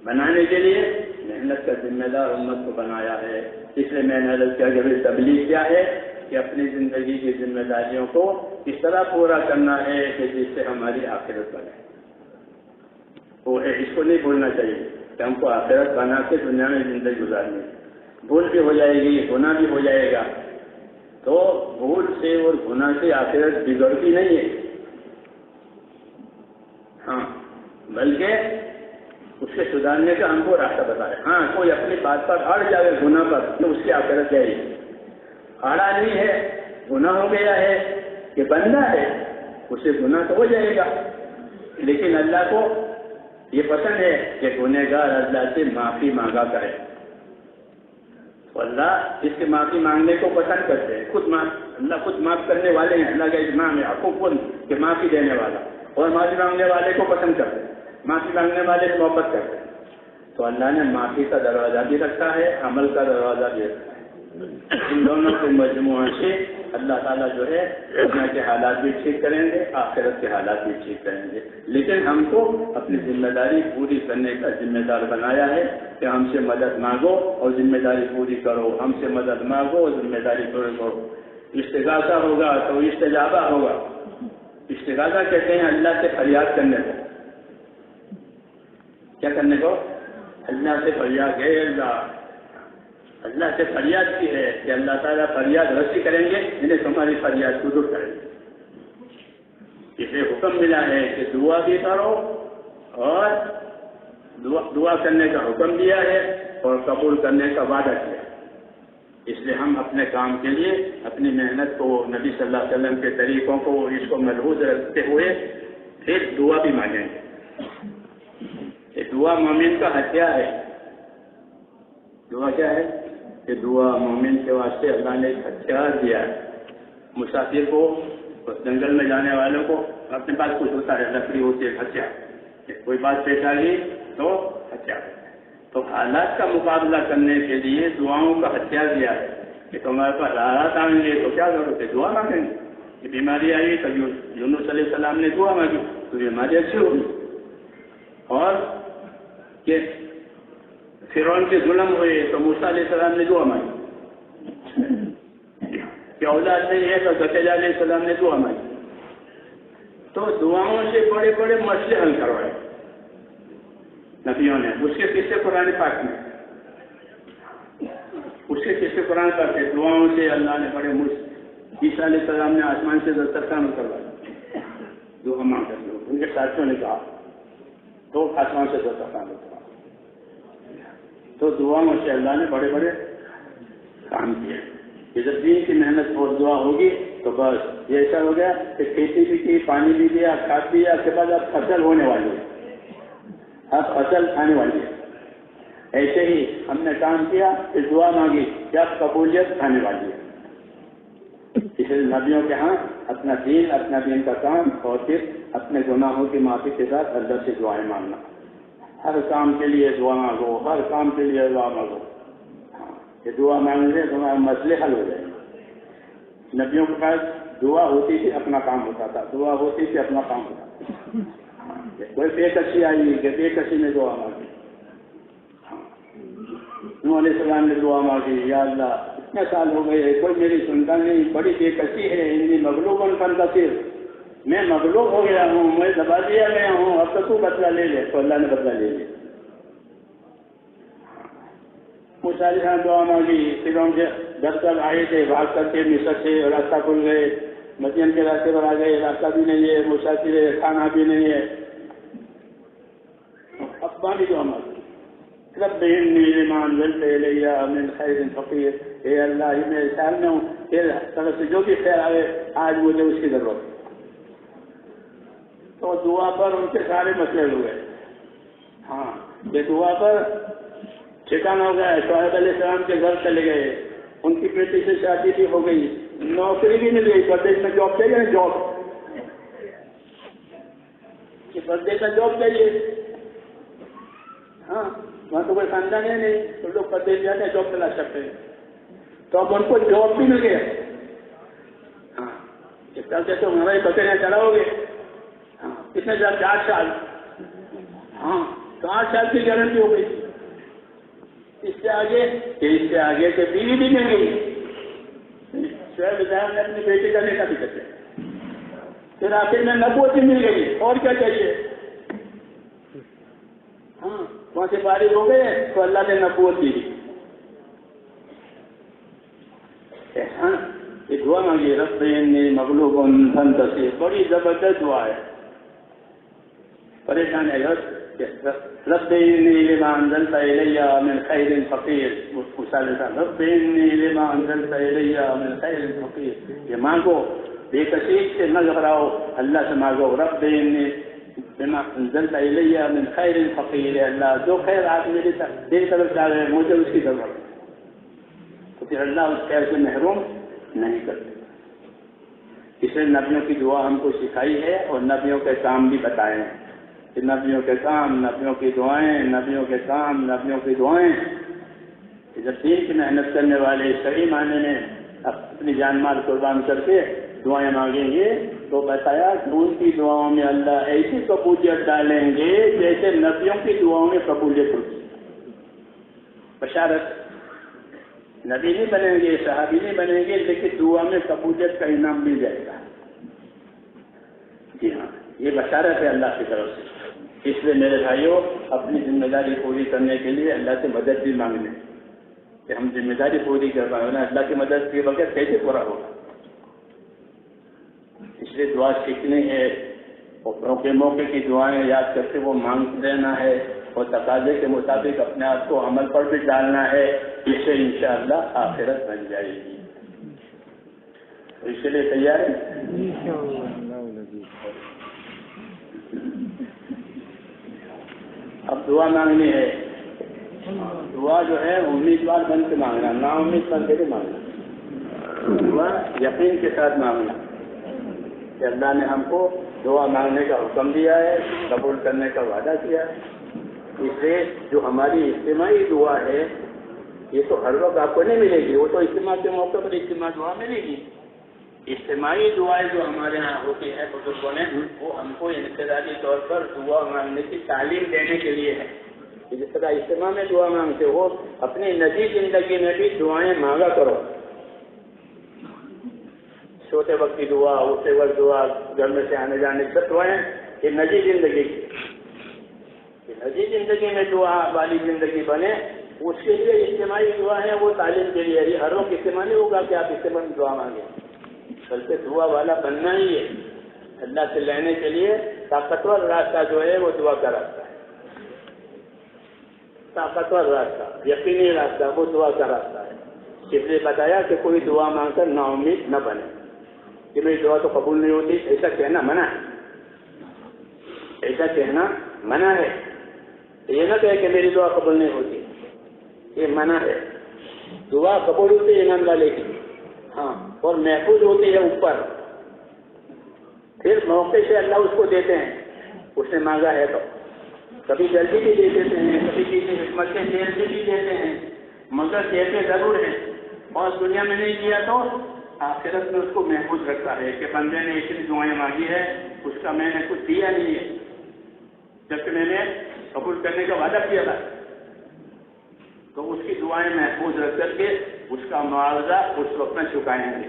بنانے کے لیے محنت کا ذمہ دار امت کو بنایا ہے. اس لیے میں نے عرض کیا کہ تبلیغ کیا ہے کہ اپنی زندگی کی ذمہ داریوں کو اس طرح پورا کرنا ہے کہ جس سے ہماری آخرت بنے. وہ ہے، اس کو نہیں بھولنا چاہیے کہ ہم کو آخرت بنا کے دنیا میں زندگی گزارنی ہے. بھول بھی ہو جائے گی، گناہ بھی ہو جائے گا، تو بھول سے اور گناہ سے آخرت بگڑتی نہیں ہے. ہاں، بلکہ اس کے سدھارنے کا ہم کو راستہ بتائے. ہاں، کوئی اپنی بات پر اڑ جائے گناہ پر تو اس کی آخرت جائے گی. اڑا نہیں ہے، گناہ ہو گیا ہے کہ بندہ ہے، اسے گناہ تو ہو جائے گا، لیکن اللہ کو یہ پسند ہے کہ گنہگار اللہ سے معافی مانگا کرے. تو اللہ اس کے معافی مانگنے کو پسند کرتے ہیں. اللہ خود معاف کرنے والے ہیں. اللہ کا اجماع ہے عفو کن کہ معافی دینے والا، اور معافی مانگنے والے کو پسند کرتے ہیں، معافی مانگنے والے سے محبت کرتے ہیں. تو اللہ نے معافی کا دروازہ بھی رکھا ہے، عمل کا دروازہ بھی رکھا ہے. ان دونوں کے مجموعہ سے اللہ تعالیٰ جو ہے دنیا کے حالات بھی ٹھیک کریں گے، آخرت کے حالات بھی ٹھیک کریں گے. لیکن ہم کو اپنی ذمہ داری پوری کرنے کا ذمہ دار بنایا ہے کہ ہم سے مدد مانگو اور ذمہ داری پوری کرو. ہم سے مدد مانگو اور ذمہ داری پوری کرو. استغاثہ ہوگا تو استجابہ ہوگا. استغاثہ کہتے ہیں اللہ سے فریاد کرنے کو. کیا کرنے کو؟ اللہ سے فریاد ہے. اللہ سے فریاد کی ہے کہ اللہ تعالیٰ فریاد رسی کریں گے، انہیں تمہاری فریاد کو دور کریں گے. اسے حکم ملا ہے کہ دعا بھی کرو، اور دعا کرنے کا حکم دیا ہے اور قبول کرنے کا وعدہ کیا. اس لیے ہم اپنے کام کے لیے اپنی محنت کو نبی صلی اللہ علیہ وسلم کے طریقوں کو اس کو ملحوظ رکھتے ہوئے پھر دعا بھی مانگیں گے. یہ دعا مومن کا ہتھیار ہے. دعا کیا ہے؟ کہ دعا مومن کے واسطے اللہ نے ایک ہتھیار دیا ہے. مسافر کو، جنگل میں جانے والوں کو اپنے پاس کچھ ہوتا ہے، لکڑی ہوتی ہے، ہتھیار. کوئی بات پیش آ گئی تو ہتھیار. تو حالات کا مقابلہ کرنے کے لیے دعاؤں کا ہتھیار دیا ہے کہ تمہارے پاس حالات آئیں گے تو کیا ضرورت ہے؟ دعا مانگیں گے. کہ بیماری آئی تو یونس علیہ السلام نے دعا مانگی تو بیماری اچھی ہوگی. اور کہ فرعون کے ظلم ہوئے تو موسیٰ علیہ السلام نے دعا مانگی. کہ اولاد نہیں ہے تو زکریا علیہ السلام نے دعا مانگی. تو دعاؤں سے بڑے بڑے مسئلے حل کروائے نبیوں نے. اس کے قصے قرآن پاک میں، اس کے قصے قرآن پاک کے دعاؤں سے اللہ نے بڑے عیسیٰ علیہ السلام نے آسمان سے دسترخوان کروایا، دعا مانگ کر لو. ان کے ساتھیوں نے کہا تو آسمان سے دسترخوان کروایا. تو دعاؤں سے اللہ نے بڑے بڑے کام کیے. جب دین کی محنت اور دعا ہوگی تو بس یہ ایسا ہو گیا کہ کھیتی بھی کی، پانی بھی دیا، کھاد بھی دیا، اس کے بعد اب فصل ہونے والی ہے، اب فصل کھانے والی ہے. ایسے ہی ہم نے کام کیا، پھر دعا مانگی کہ اب قبولیت کھانے والی ہے. اس لیے نبیوں کے ہاں اپنا دین کا کام، اور پھر اپنے گناہوں کی معافی کے ساتھ اللہ سے دعائیں مانگنا. ہر کام کے لیے دعا مانگو، ہر کام کے لیے دعا مانگو. کہ دعا مانگنے سے تمہارے مسئلے حل ہو جائیں گے. نبیوں کے پاس دعا ہوتی تھی، اپنا کام ہوتا تھا. دعا ہوتی تھی، اپنا کام ہوتا تھا. کوئی بے کشی آئی کہ بے کشی نے دعا مانگی. نوح علیہ السلام نے دعا مانگی، یا اللہ اتنے سال ہو گئے کوئی میری سنتا نہیں، بڑی بے کشی ہے، انی مغلوب فانتصر، میں مغلوب ہو گیا ہوں، میں دبا دیا گیا ہوں، اب تو بدلہ لے لے. تو اللہ نے بدلہ لے لیا. موسیٰ علیہ السلام دعا مانگی، فرعون کے دفتر آئے تھے، بھاگ کر کے مصر سے راستہ کھل گئے، مدین کے راستے پر آ گئے، راستہ بھی نہیں ہے، مسافر ہے، کھانا بھی نہیں ہے. اب پانی دعا مانگی، رب انی لما انزلت الی من خیر فقیر، اے اللہ میں خیال میں ہوں، تیرے طرف سے جو بھی خیر آئے آج مجھے اس کی ضرورت ہے. تو دعا پر ان کے سارے مسئلے ہو گئے. ہاں یہ دعا پر ٹھکانا ہو گیا. شعیب علیہ السلام کے گھر چلے گئے, ان کی بیٹی سے شادی بھی ہو گئی, نوکری بھی مل گئی. پردیش میں جاب چاہیے نا, جاب, پردیش میں جاب چاہیے. ہاں وہاں تو کوئی خاندان ہے نہیں, تو لوگ پردیش جاتے ہیں جاب تلاش کرتے ہیں. تو اب ان کو جاب بھی مل گیا. ہاں اس طرح سے تو ہمارے بکریاں چلاؤ گے. ہاں کتنے 4 سال. ہاں 4 سال کی گارنٹی ہو گئی. اس سے آگے کہ بیوی بھی مل گئی. شعیب صاحب نے اپنی بیٹی کا نکاح بھی کر دیا. پھر آخر میں نبوت بھی مل گئی. اور کیا چاہیے. ہاں وہاں سے فارغ ہو گئے تو اللہ نے نبوت دی. ہاں یہ دعا مانگی, رب انی مغلوب فانتصر. بڑی زبردست دعا ہے. پریشان ہے رب انی لما انزلت الی من خیر فقیر. رب انی لما انزلت الی من خیر فقیر. یہ مانگو, بے کشیش سے نہ گھبراؤ, اللہ سے مانگو. رب انی لما انزلت الی من خیر فقیر. اللہ جو خیر آپ میری طرف ڈال رہے ہیں مجھے اس کی ضرورت ہے. تو پھر اللہ اس خیر سے محروم نہیں کرتے. اس لیے نبیوں کی دعا ہم کو سکھائی ہے اور نبیوں کے کام بھی بتائے ہیں. کہ نبیوں کے کام, نبیوں کی دعائیں, نبیوں کے کام, نبیوں کی دعائیں. جب دین کی محنت کرنے والے صحیح معنی میں اپنی جان مال قربان کر کے دعائیں مانگیں گے تو بتایا کہ ان کی دعاؤں میں اللہ ایسی قبولیت ڈالیں گے جیسے نبیوں کی دعاؤں میں قبولیت ہوتی. بشارت, نبی نہیں بنیں گے, صحابی نہیں بنیں گے, لیکن دعا میں قبولیت کا انعام مل جائے گا. جی ہاں, یہ بشارت ہے اللہ کی طرف سے. اس لیے میرے بھائیوں, اپنی ذمہ داری پوری کرنے کے لیے اللہ سے مدد بھی مانگ لیں کہ ہم ذمہ داری پوری کر پائیں. اللہ کی مدد کے بغیر کیسے پورا ہوگا. اس لیے دعا سیکھنی ہے, اور موقع کی دعائیں یاد کر کے وہ مانگ لینا ہے, اور تقاضے کے مطابق اپنے آپ کو عمل پر بھی ڈالنا ہے. اس سے انشاءاللہ آخرت بن جائے گی. اس کے لیے تیار ہے. اب دعا مانگنی ہے. دعا جو ہے امیدوار بن کے مانگنا, نا امید بن کے مانگنا. دعا یقین کے ساتھ مانگنا کہ اللہ نے ہم کو دعا مانگنے کا حکم دیا ہے, قبول کرنے کا وعدہ کیا ہے. اس لیے جو ہماری اجتماعی دعا ہے یہ تو ہر وقت آپ کو نہیں ملے گی. وہ تو اجتماع کے موقع پر اجتماع دعا ملے گی. اجتماعی دعائیں جو ہمارے یہاں ہوتی ہے بزرگوں نے, وہ ہم کو انفرادی طور پر دعا مانگنے کی تعلیم دینے کے لیے ہے. جس طرح اجتماع میں دعا مانگتے ہو, اپنی نجی زندگی میں بھی دعائیں مانگا کرو. سوتے وقت کی دعا, اٹھتے وقت دعا, گھر میں سے آنے جانے کی سب دعائیں یہ نجی زندگی کی. نجی زندگی میں دعا والی زندگی بنے, اس کے لیے اجتماعی دعا ہے وہ تعلیم کے لیے. ہر وقت اجتماع نہیں ہوگا کہ آپ اجتماع میں دعا مانگیں, بلکہ دعا والا بننا ہی ہے. اللہ سے لینے کے لیے طاقتور راستہ جو ہے وہ دعا کا راستہ ہے. طاقتور راستہ, یقینی راستہ وہ دعا کا راستہ ہے. اس لیے بتایا کہ کوئی دعا مانگ کر نا امید نہ بنے کہ میری دعا تو قبول نہیں ہوتی. ایسا کہنا منع ہے. ایسا کہنا منع ہے. یہ نہ کہے کہ میری دعا قبول نہیں ہوتی, یہ منع ہے. دعا قبول ہوتی ہے ایمان والے کی, ہاں, اور محفوظ ہوتی ہے اوپر. پھر موقع سے اللہ اس کو دیتے ہیں, اس نے مانگا ہے تو. کبھی جلدی بھی دے دیتے ہیں, کبھی کسی حکمت سے دیر سے بھی دیتے ہیں, مگر دیتے ضرور ہیں. اور دنیا میں نہیں دیا تو آخرت میں اس کو محفوظ رکھتا ہے کہ بندے نے اتنی دعائیں مانگی ہے, اس کا میں نے کچھ دیا نہیں ہے, جبکہ میں نے قبول کرنے کا وعدہ کیا تھا. تو اس کی دعائیں محفوظ رکھ کر کے اس کا معاوضہ اس وقت میں چکائیں گے.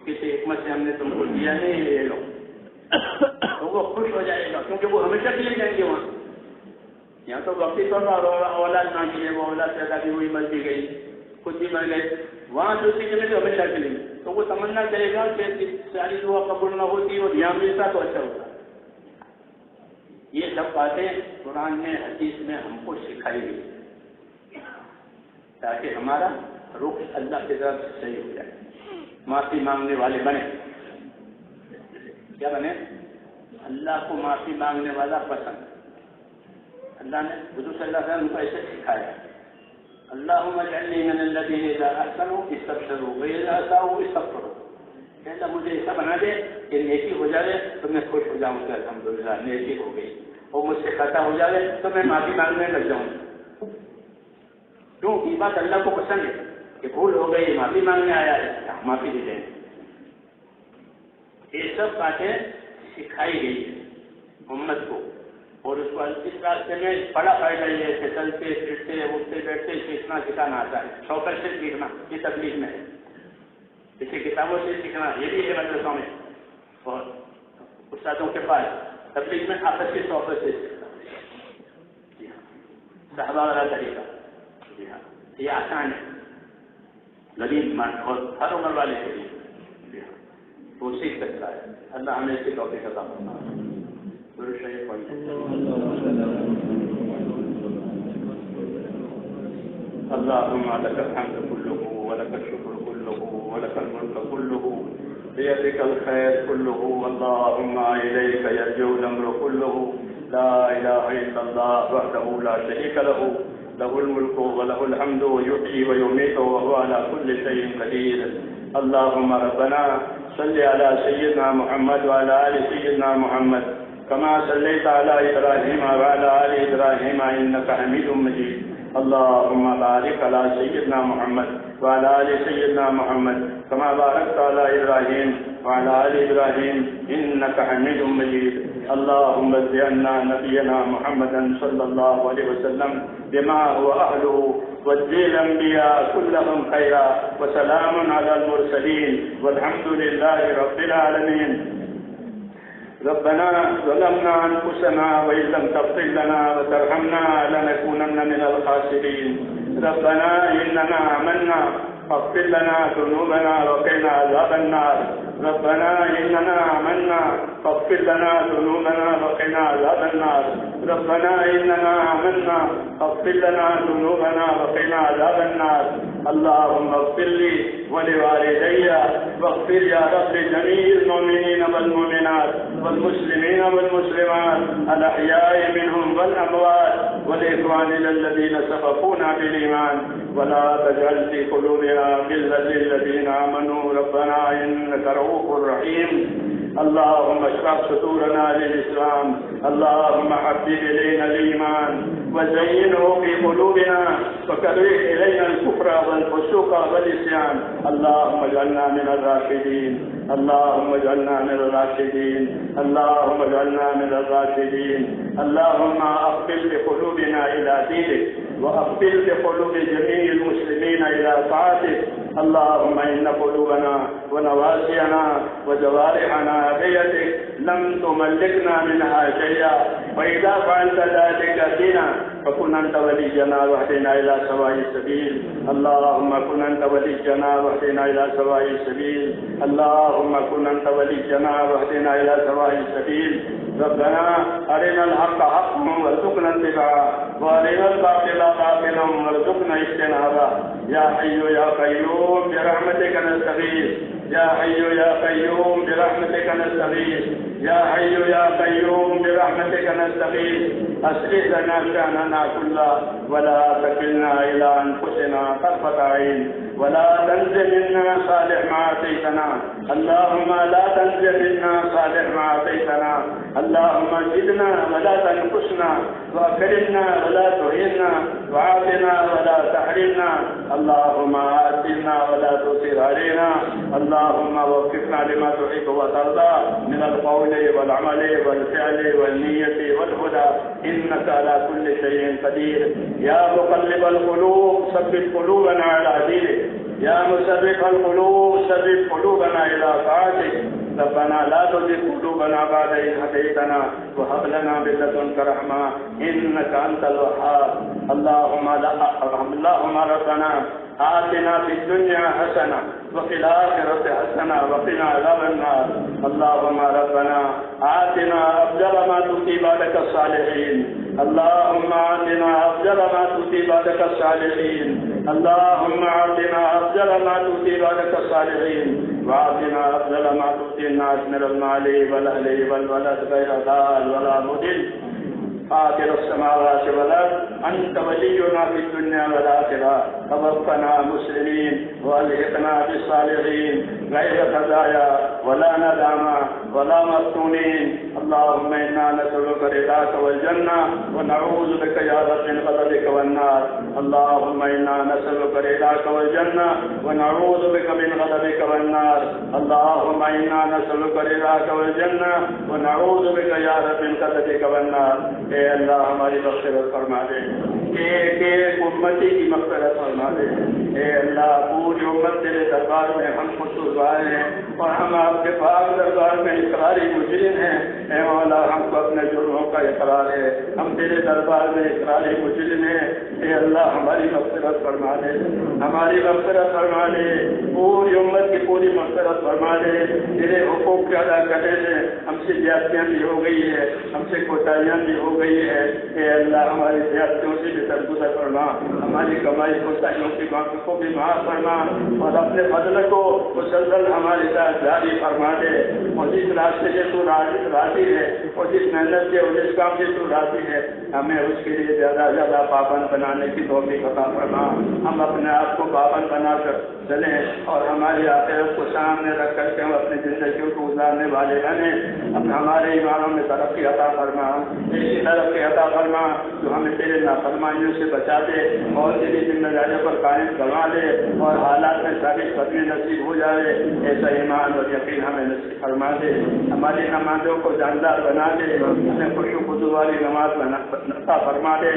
کسی حکمت سے ہم نے تم کو دیا نہیں, لے لو. تو وہ خوش ہو جائے گا, کیونکہ وہ ہمیشہ کے لیے جائیں گے وہاں. یہاں تو وقتی طور پر اولاد مانگی ہے, وہ اولاد پیدا بھی ہوئی, مر بھی گئی, خود بھی مر گئے. وہاں جو چیزیں میں تو ہمیشہ کے لیے, تو وہ تمنا کرے گا کہ ساری دعا قبول نہ ہوتی اور یہاں ملتا تو اچھا ہوتا. یہ سب باتیں قرآن میں, حدیث میں ہم کو سکھائی گئی تاکہ ہمارا رخ اللہ کی طرف سے صحیح ہو جائے. معافی مانگنے والے بنے. کیا بنے؟ اللہ اللہ کو معافی مانگنے والا پسند ہے۔ اللہ نے حضور صلی اللہ علیہ وسلم کو ایسے سکھایا، اللہم اجعلنی من الذین اذا احسنوا استبشروا واذا اساءوا استغفروا، کہ اللہ مجھے ایسا بنا دے کہ نیکی ہو جائے تو میں خوش ہو جاؤں کہ الحمدللہ نیکی ہو گئی، اور مجھ سے خطا ہو جائے تو میں معافی مانگنے لگ جاؤں۔ کیوں؟ یہ بات اللہ کو پسند ہے کہ بھول ہو گئی معافی مانگنے آیا ہے، معافی دے دیں۔ یہ سب باتیں سکھائی گئی ہے امت کو، اور اس کو اس راستے میں بڑا فائدہ یہ ہے کہ چلتے پھرتے اٹھتے بیٹھتے سیکھنا سکھانا آتا ہے، شوق سے سیکھنا یہ تبلیغ میں ہے، اسی کتابوں سے سیکھنا یہ بھی ہے مدرسوں میں اور استادوں کے پاس، تبلیغ میں آپس کی صحبت سے سیکھنا، جی ہاں صحابہ والا طریقہ، جی ہاں یہ آسان ہے غریب اور ہر عمر والے کے لیے، جی ہاں وہ سیکھ سکتا ہے۔ اللہ ہمیں اس کی توفیق عطا فرمائے۔ اللهم لك الحمد كله ولك الشكر كله ولك الملك كله بيدك الخير كله، اللهم إليك يرجع الأمر كله، لا إله إلا الله وحده لا شريك له، له الملك وله الحمد يحيي ويميت وهو على كل شيء قدير۔ اللهم ربنا صل على سيدنا محمد وعلى آل سيدنا محمد كما صليت على إبراهيم وعلى آل إبراهيم إنك حميد مجيد۔ اللهم بارك على سيدنا محمد وعلى آل سيدنا محمد كما باركت على إبراهيم وعلى آل إبراهيم إنك حميد مجيد۔ اللهم اجعلنا نبينا محمدا صلى الله عليه وسلم بما هو أهله، واجزي الأنبياء كلهم خيرا، وسلام على المرسلين والحمد لله رب العالمين۔ ربنا ظلمنا أنفسنا وإن لم تغفر لنا وترحمنا لنكونن من الخاسرين، ربنا إننا آمنا فاغفر لنا ذنوبنا وقنا عذاب النار، ربنا إننا آمنا فاغفر لنا ذنوبنا وقنا عذاب النار، ربنا إننا آمنا فاغفر لنا ذنوبنا وقنا عذاب النار۔ اللهم اغفر لي ولوالدي واغفر يا رب جميع المؤمنين والمؤمنات والمسلمين والمسلمات الأحياء منهم والأموات، ولإخواننا الذين سبقونا بالإيمان، ولا تجعل في قلوبنا غلا للذين آمنوا ربنا إنك رؤوف رحيم۔ اللهم اشرح صدورنا للإسلام، اللهم حبب إلينا الإيمان وزينه في قلوبنا وكره إلينا الكفر والفسوق والعصيان، اللهم اجعلنا من الراشدين، اللهم اجعلنا من الراشدين، اللهم اجعلنا من الراشدين۔ اللهم أقبل بقلوبنا إلى دينك، وأقبل بقلوب جميع المسلمين إلى طاعتك، اللهم إن قلوبنا ونواسينا وجوارحنا بيدك لم تملكنا منها شيئا، وإذا فعلت ذلك بنا فكن أنت ولينا واهدنا إلى سواء السبيل، اللهم كن أنت ولينا واهدنا إلى سواء السبيل، اللهم كن أنت ولينا واهدنا إلى سواء السبيل۔ ربنا أرنا الحق حقا وارزقنا اتباعه، وأرنا الباطل باطلا وارزقنا اجتنابه، يا حي يا قيوم برحمتك نستغيث، يا حي يا قيوم برحمتك نستغيث، يا حي يا قيوم برحمتك نستغيث، أصلح لنا شأننا كله ولا تكلنا إلى أنفسنا طرفة عين، ولا تنزل منا صالح ما أعطيتنا، اللهم لا تنزل منا صالح ما أعطيتنا، اللهم زدنا ولا تنقصنا، وأكرمنا ولا تهنا، وعافنا ولا تحرمنا، اللهم آتنا ولا تؤثر علينا، اللهم وفقنا لما تحب وترضى من القول والعمل والفعل والنية والهدى، إنك على كل شيء قدير، يا مقلب القلوب ثبت قلوبنا على دينك، يا مسرف القلوب ثبت قلوبنا إلى طاعتك، ربنا لا تزغ قلوبنا بعد إذ هديتنا وهب لنا من لدنك رحمة إنك أنت الوهاب، اللهم ربنا آتنا في الدنيا حسنة وفي الآخرة حسنة وقنا عذاب النار، اللهم ربنا آتنا أفضل ما تؤتي عبادك الصالحين، اللهم آتنا أفضل ما تؤتي عبادك الصالحين، اللهم آتنا أفضل ما تؤتي عبادك الصالحين، واعطنا أفضل ما تؤتي الناس من المال والأهل والولد غير ضال ولا مضل فاطر السماوات والأرض أنت ولينا في الدنيا والآخرة توفنا مسلمين والحقنا بالصالحين غير خزايا ولا ندامة ولا مفتونين. اللهم إنا نسألك رضاك والجنة ونعوذ بك يا رب من غضبك والنار. اللهم إنا نسألك رضاك والجنة ونعوذ بك من غضبك والنار. اللهم إنا نسألك رضاك والجنة ونعوذ بك يا رب من غضبك والنار. اے اللہ ہماری مغفرت فرما دے، ایک ایک امتی کی مغفرت فرما دے. اے اللہ پوری امت تیرے دربار میں ہم قصوروار ہیں اور ہم آپ کے پاک دربار میں اقراری مجرم ہیں. اے مولا ہم کو اپنے جرموں کا اقرار ہے، ہم تیرے دربار میں اقراری مجرم ہیں. اے اللہ ہماری مغفرت فرما دے، ہماری مغفرت فرما دے، پوری امت کی پوری مغفرت فرما دے. تیرے حقوق کے ادا کرنے میں ہم سے زیادتیاں بھی ہو گئی ہے، ہم سے کوتاہیاں بھی ہو گئی ہے. اے اللہ ہماری زیادتیوں سے بھی درگزر فرما، ہماری کمائی کوتاہیوں کی باتوں کو بھی معاف فرما اور اپنے فضل کو مسلسل ہمارے ساتھ جاری فرما دے. اور جس راستے سے تو راضی ہے اور جس محنت سے اور جس کام سے تو راضی ہے ہمیں اس کے لیے زیادہ سے زیادہ پابند بنانے کی توفیق عطا فرما. ہم اپنے آپ کو پابند بنا کر چلیں اور ہماری آخرت کو سامنے رکھ کر کے ہم اپنی زندگیوں کو گزارنے والے بنیں. اب ہمارے ایمانوں میں ترقی عطا فرما، ایسی ترقی عطا فرما جو ہمیں تیرے نافرمانیوں سے بچا دے اور تیری ذمہ داریوں پر قائم کروا دے اور حالات میں ثابت قدمی نصیب ہو جائے. ایسا ایمان اور یقین ہمیں نصیب فرما دے. ہماری نمازوں کو جاندار بنا دے، ہمیں خوش و خضوع والی نماز عطا فرما دے.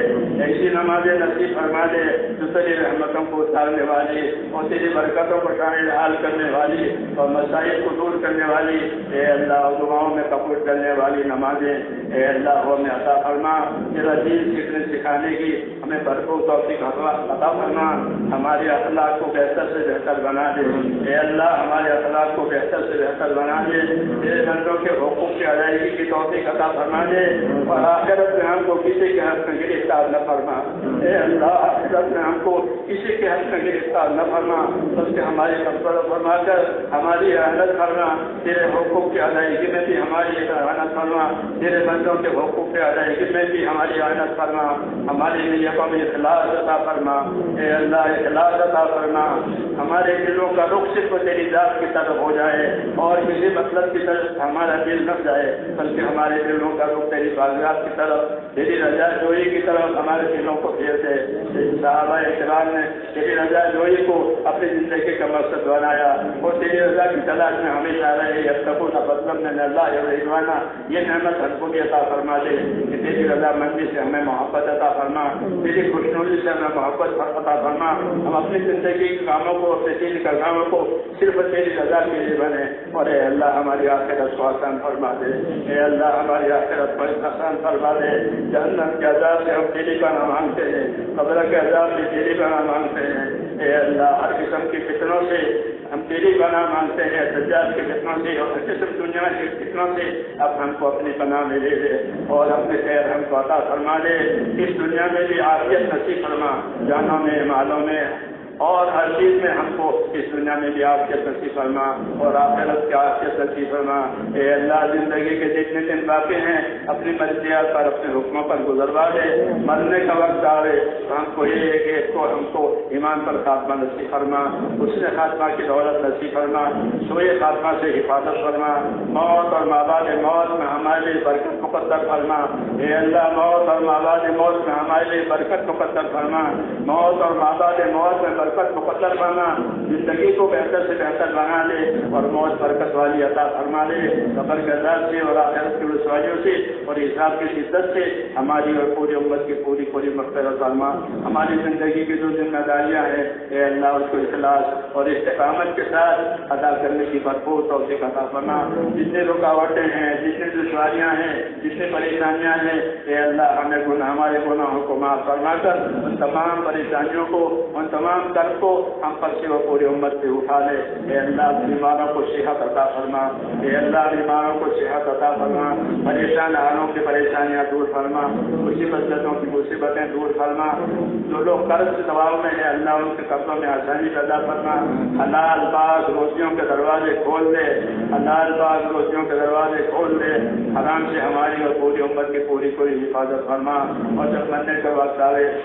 ایسی نمازیں نصیب فرما دے جو تیری رحمتوں کو اتارنے والی اور تیری برکتوں کو شامل حال کرنے والی اور مسائل کو دور کرنے والی. اے اللہ دعاؤں میں قبول کرنے والی نمازیں اے اللہ ہمیں عطا فرما. تیرا دین سیکھنے سکھانے کی ہمیں بھرپور توفیق عطا فرما. ہمارے اخلاق کو بہتر سے بہتر بنا دے. اے اللہ ہمارے اخلاق کو بہتر سے بہتر بنا دے. تیرے بندوں کے حقوق کی ادائیگی کی توفیق عطا فرما دے اور آخرت میں ہم کو کسی کے حق میں گرفتار نہ فرما. اے اللہ آخرت میں ہم کو کسی کے حق میں گرفتار نہ فرما، بلکہ ہماری مغفرت فرما کر ہماری اعانت فرما. تیرے حقوق کی ادائیگی میں بھی ہماری اعانت فرما، تیرے بندوں کے حقوق کی ادائیگی میں بھی ہماری اعانت فرما. ہماری نیتوں میں اخلاص عطا فرما. اے اللہ اخلاص عطا فرما. ہمارے دلوں کا رخ صرف تیری ذات کی طرف ہو جائے اور کسی مطلب کی طرف ہمارا دل نہ جائے، بلکہ ہمارے دلوں کا رخ تیری بازگاہ کی طرف، تیری رضا جوئی کی طرف ہمارے دلوں کو پھیر دے. صحابہ کرام نے تیری رضا جوئی کو اپنی زندگی کا مقصد بنایا اور تیری رضا کی تلاش میں ہمیشہ رہے. یتقون فضلا من اللہ ورضوانا، یہ نعمت ہم کو بھی عطا فرما دے کہ تیری رضا مندی سے ہمیں محبت عطا فرما، تیری خوشنودی سے ہمیں محبت عطا فرما. ہم اپنی زندگی کے کاموں کو، اپنے دین کے کاموں کو صرف تیری رضا کے لیے بنے. اور اے اللہ ہماری آخرت کو آسان فرما دے. اے اللہ ہماری آخرت کو آسان فرما دے. جہنم کے عذاب سے ہم تیری پناہ مانگتے ہیں، قبر کے عذاب سے تیری پناہ مانگتے ہیں. اے اللہ ہر قسم کی فتنوں سے ہم تیری پناہ مانگتے ہیں، دجال کی فتنوں سے اور ہر قسم دنیا کی فتنوں سے اب ہم کو اپنی پناہ میں لے لے اور اپنے خیر ہم کو عطا فرما دے. اس دنیا میں بھی عافیت نصیب فرما، جانوں میں، مالوں میں اور ہر چیز میں ہم کو اس دنیا میں بھی عافیت نصیب فرما اور آخرت کی عافیت نصیب فرما. اے اللہ زندگی کے جتنے دن باقی ہیں اپنی مرضیات پر، اپنے حکموں پر گزروا دے. مرنے کا وقت آئے تو ہم کو یہ ہے کہ اس کو ہم کو ایمان پر خاتمہ نصیب فرما، حسن خاتمہ کی دولت نصیب فرما، سوئے خاتمہ سے حفاظت فرما. موت اور مابعد موت میں ہمارے لیے برکت مقدر فرما. اے اللہ موت اور مابعد موت میں ہمارے لیے برکت مقدر فرما. موت اور مابعد موت میں برکت مقدر فرما. زندگی کو بہتر سے بہتر بنا دے اور موت برکت والی عطا فرما دے. قبر کے عذاب سے اور آخرت کی رسوائیوں سے اور حساب کی شدت سے ہماری اور پوری امت کی پوری مغفرت فرما. ہماری زندگی کی جو ذمہ داریاں ہیں اے اللہ اس کو اخلاص اور استقامت کے ساتھ ادا کرنے کی بھرپور توفیق عطا فرما. جتنے رکاوٹیں ہیں، جتنی دشواریاں ہیں، جتنی پریشانیاں ہیں اے اللہ ہمیں ہمارے گناہوں کو معاف فرما کر ان تمام پریشانیوں کو، ان تمام قرض کو ہم پر سے وہ پوری امت پہ اٹھا لے. اے اللہ بیماروں کو صحت عطا فرما. اے اللہ بیماروں کو صحت عطا فرما. پریشان حالوں کی پریشانیاں دور فرما. مصیبتوں کی مصیبتیں دور فرما. جو لوگ قرض کے دباؤ میں ہیں اللہ ان کے قرضوں میں آسانی پیدا فرما. حلال پاک روزیوں کے دروازے کھول دے. حلال پاک روزیوں کے دروازے کھول دے. حرام سے ہماری اور پوری امت کی پوری حفاظت فرما. اور جب مرنے کا وقت آئے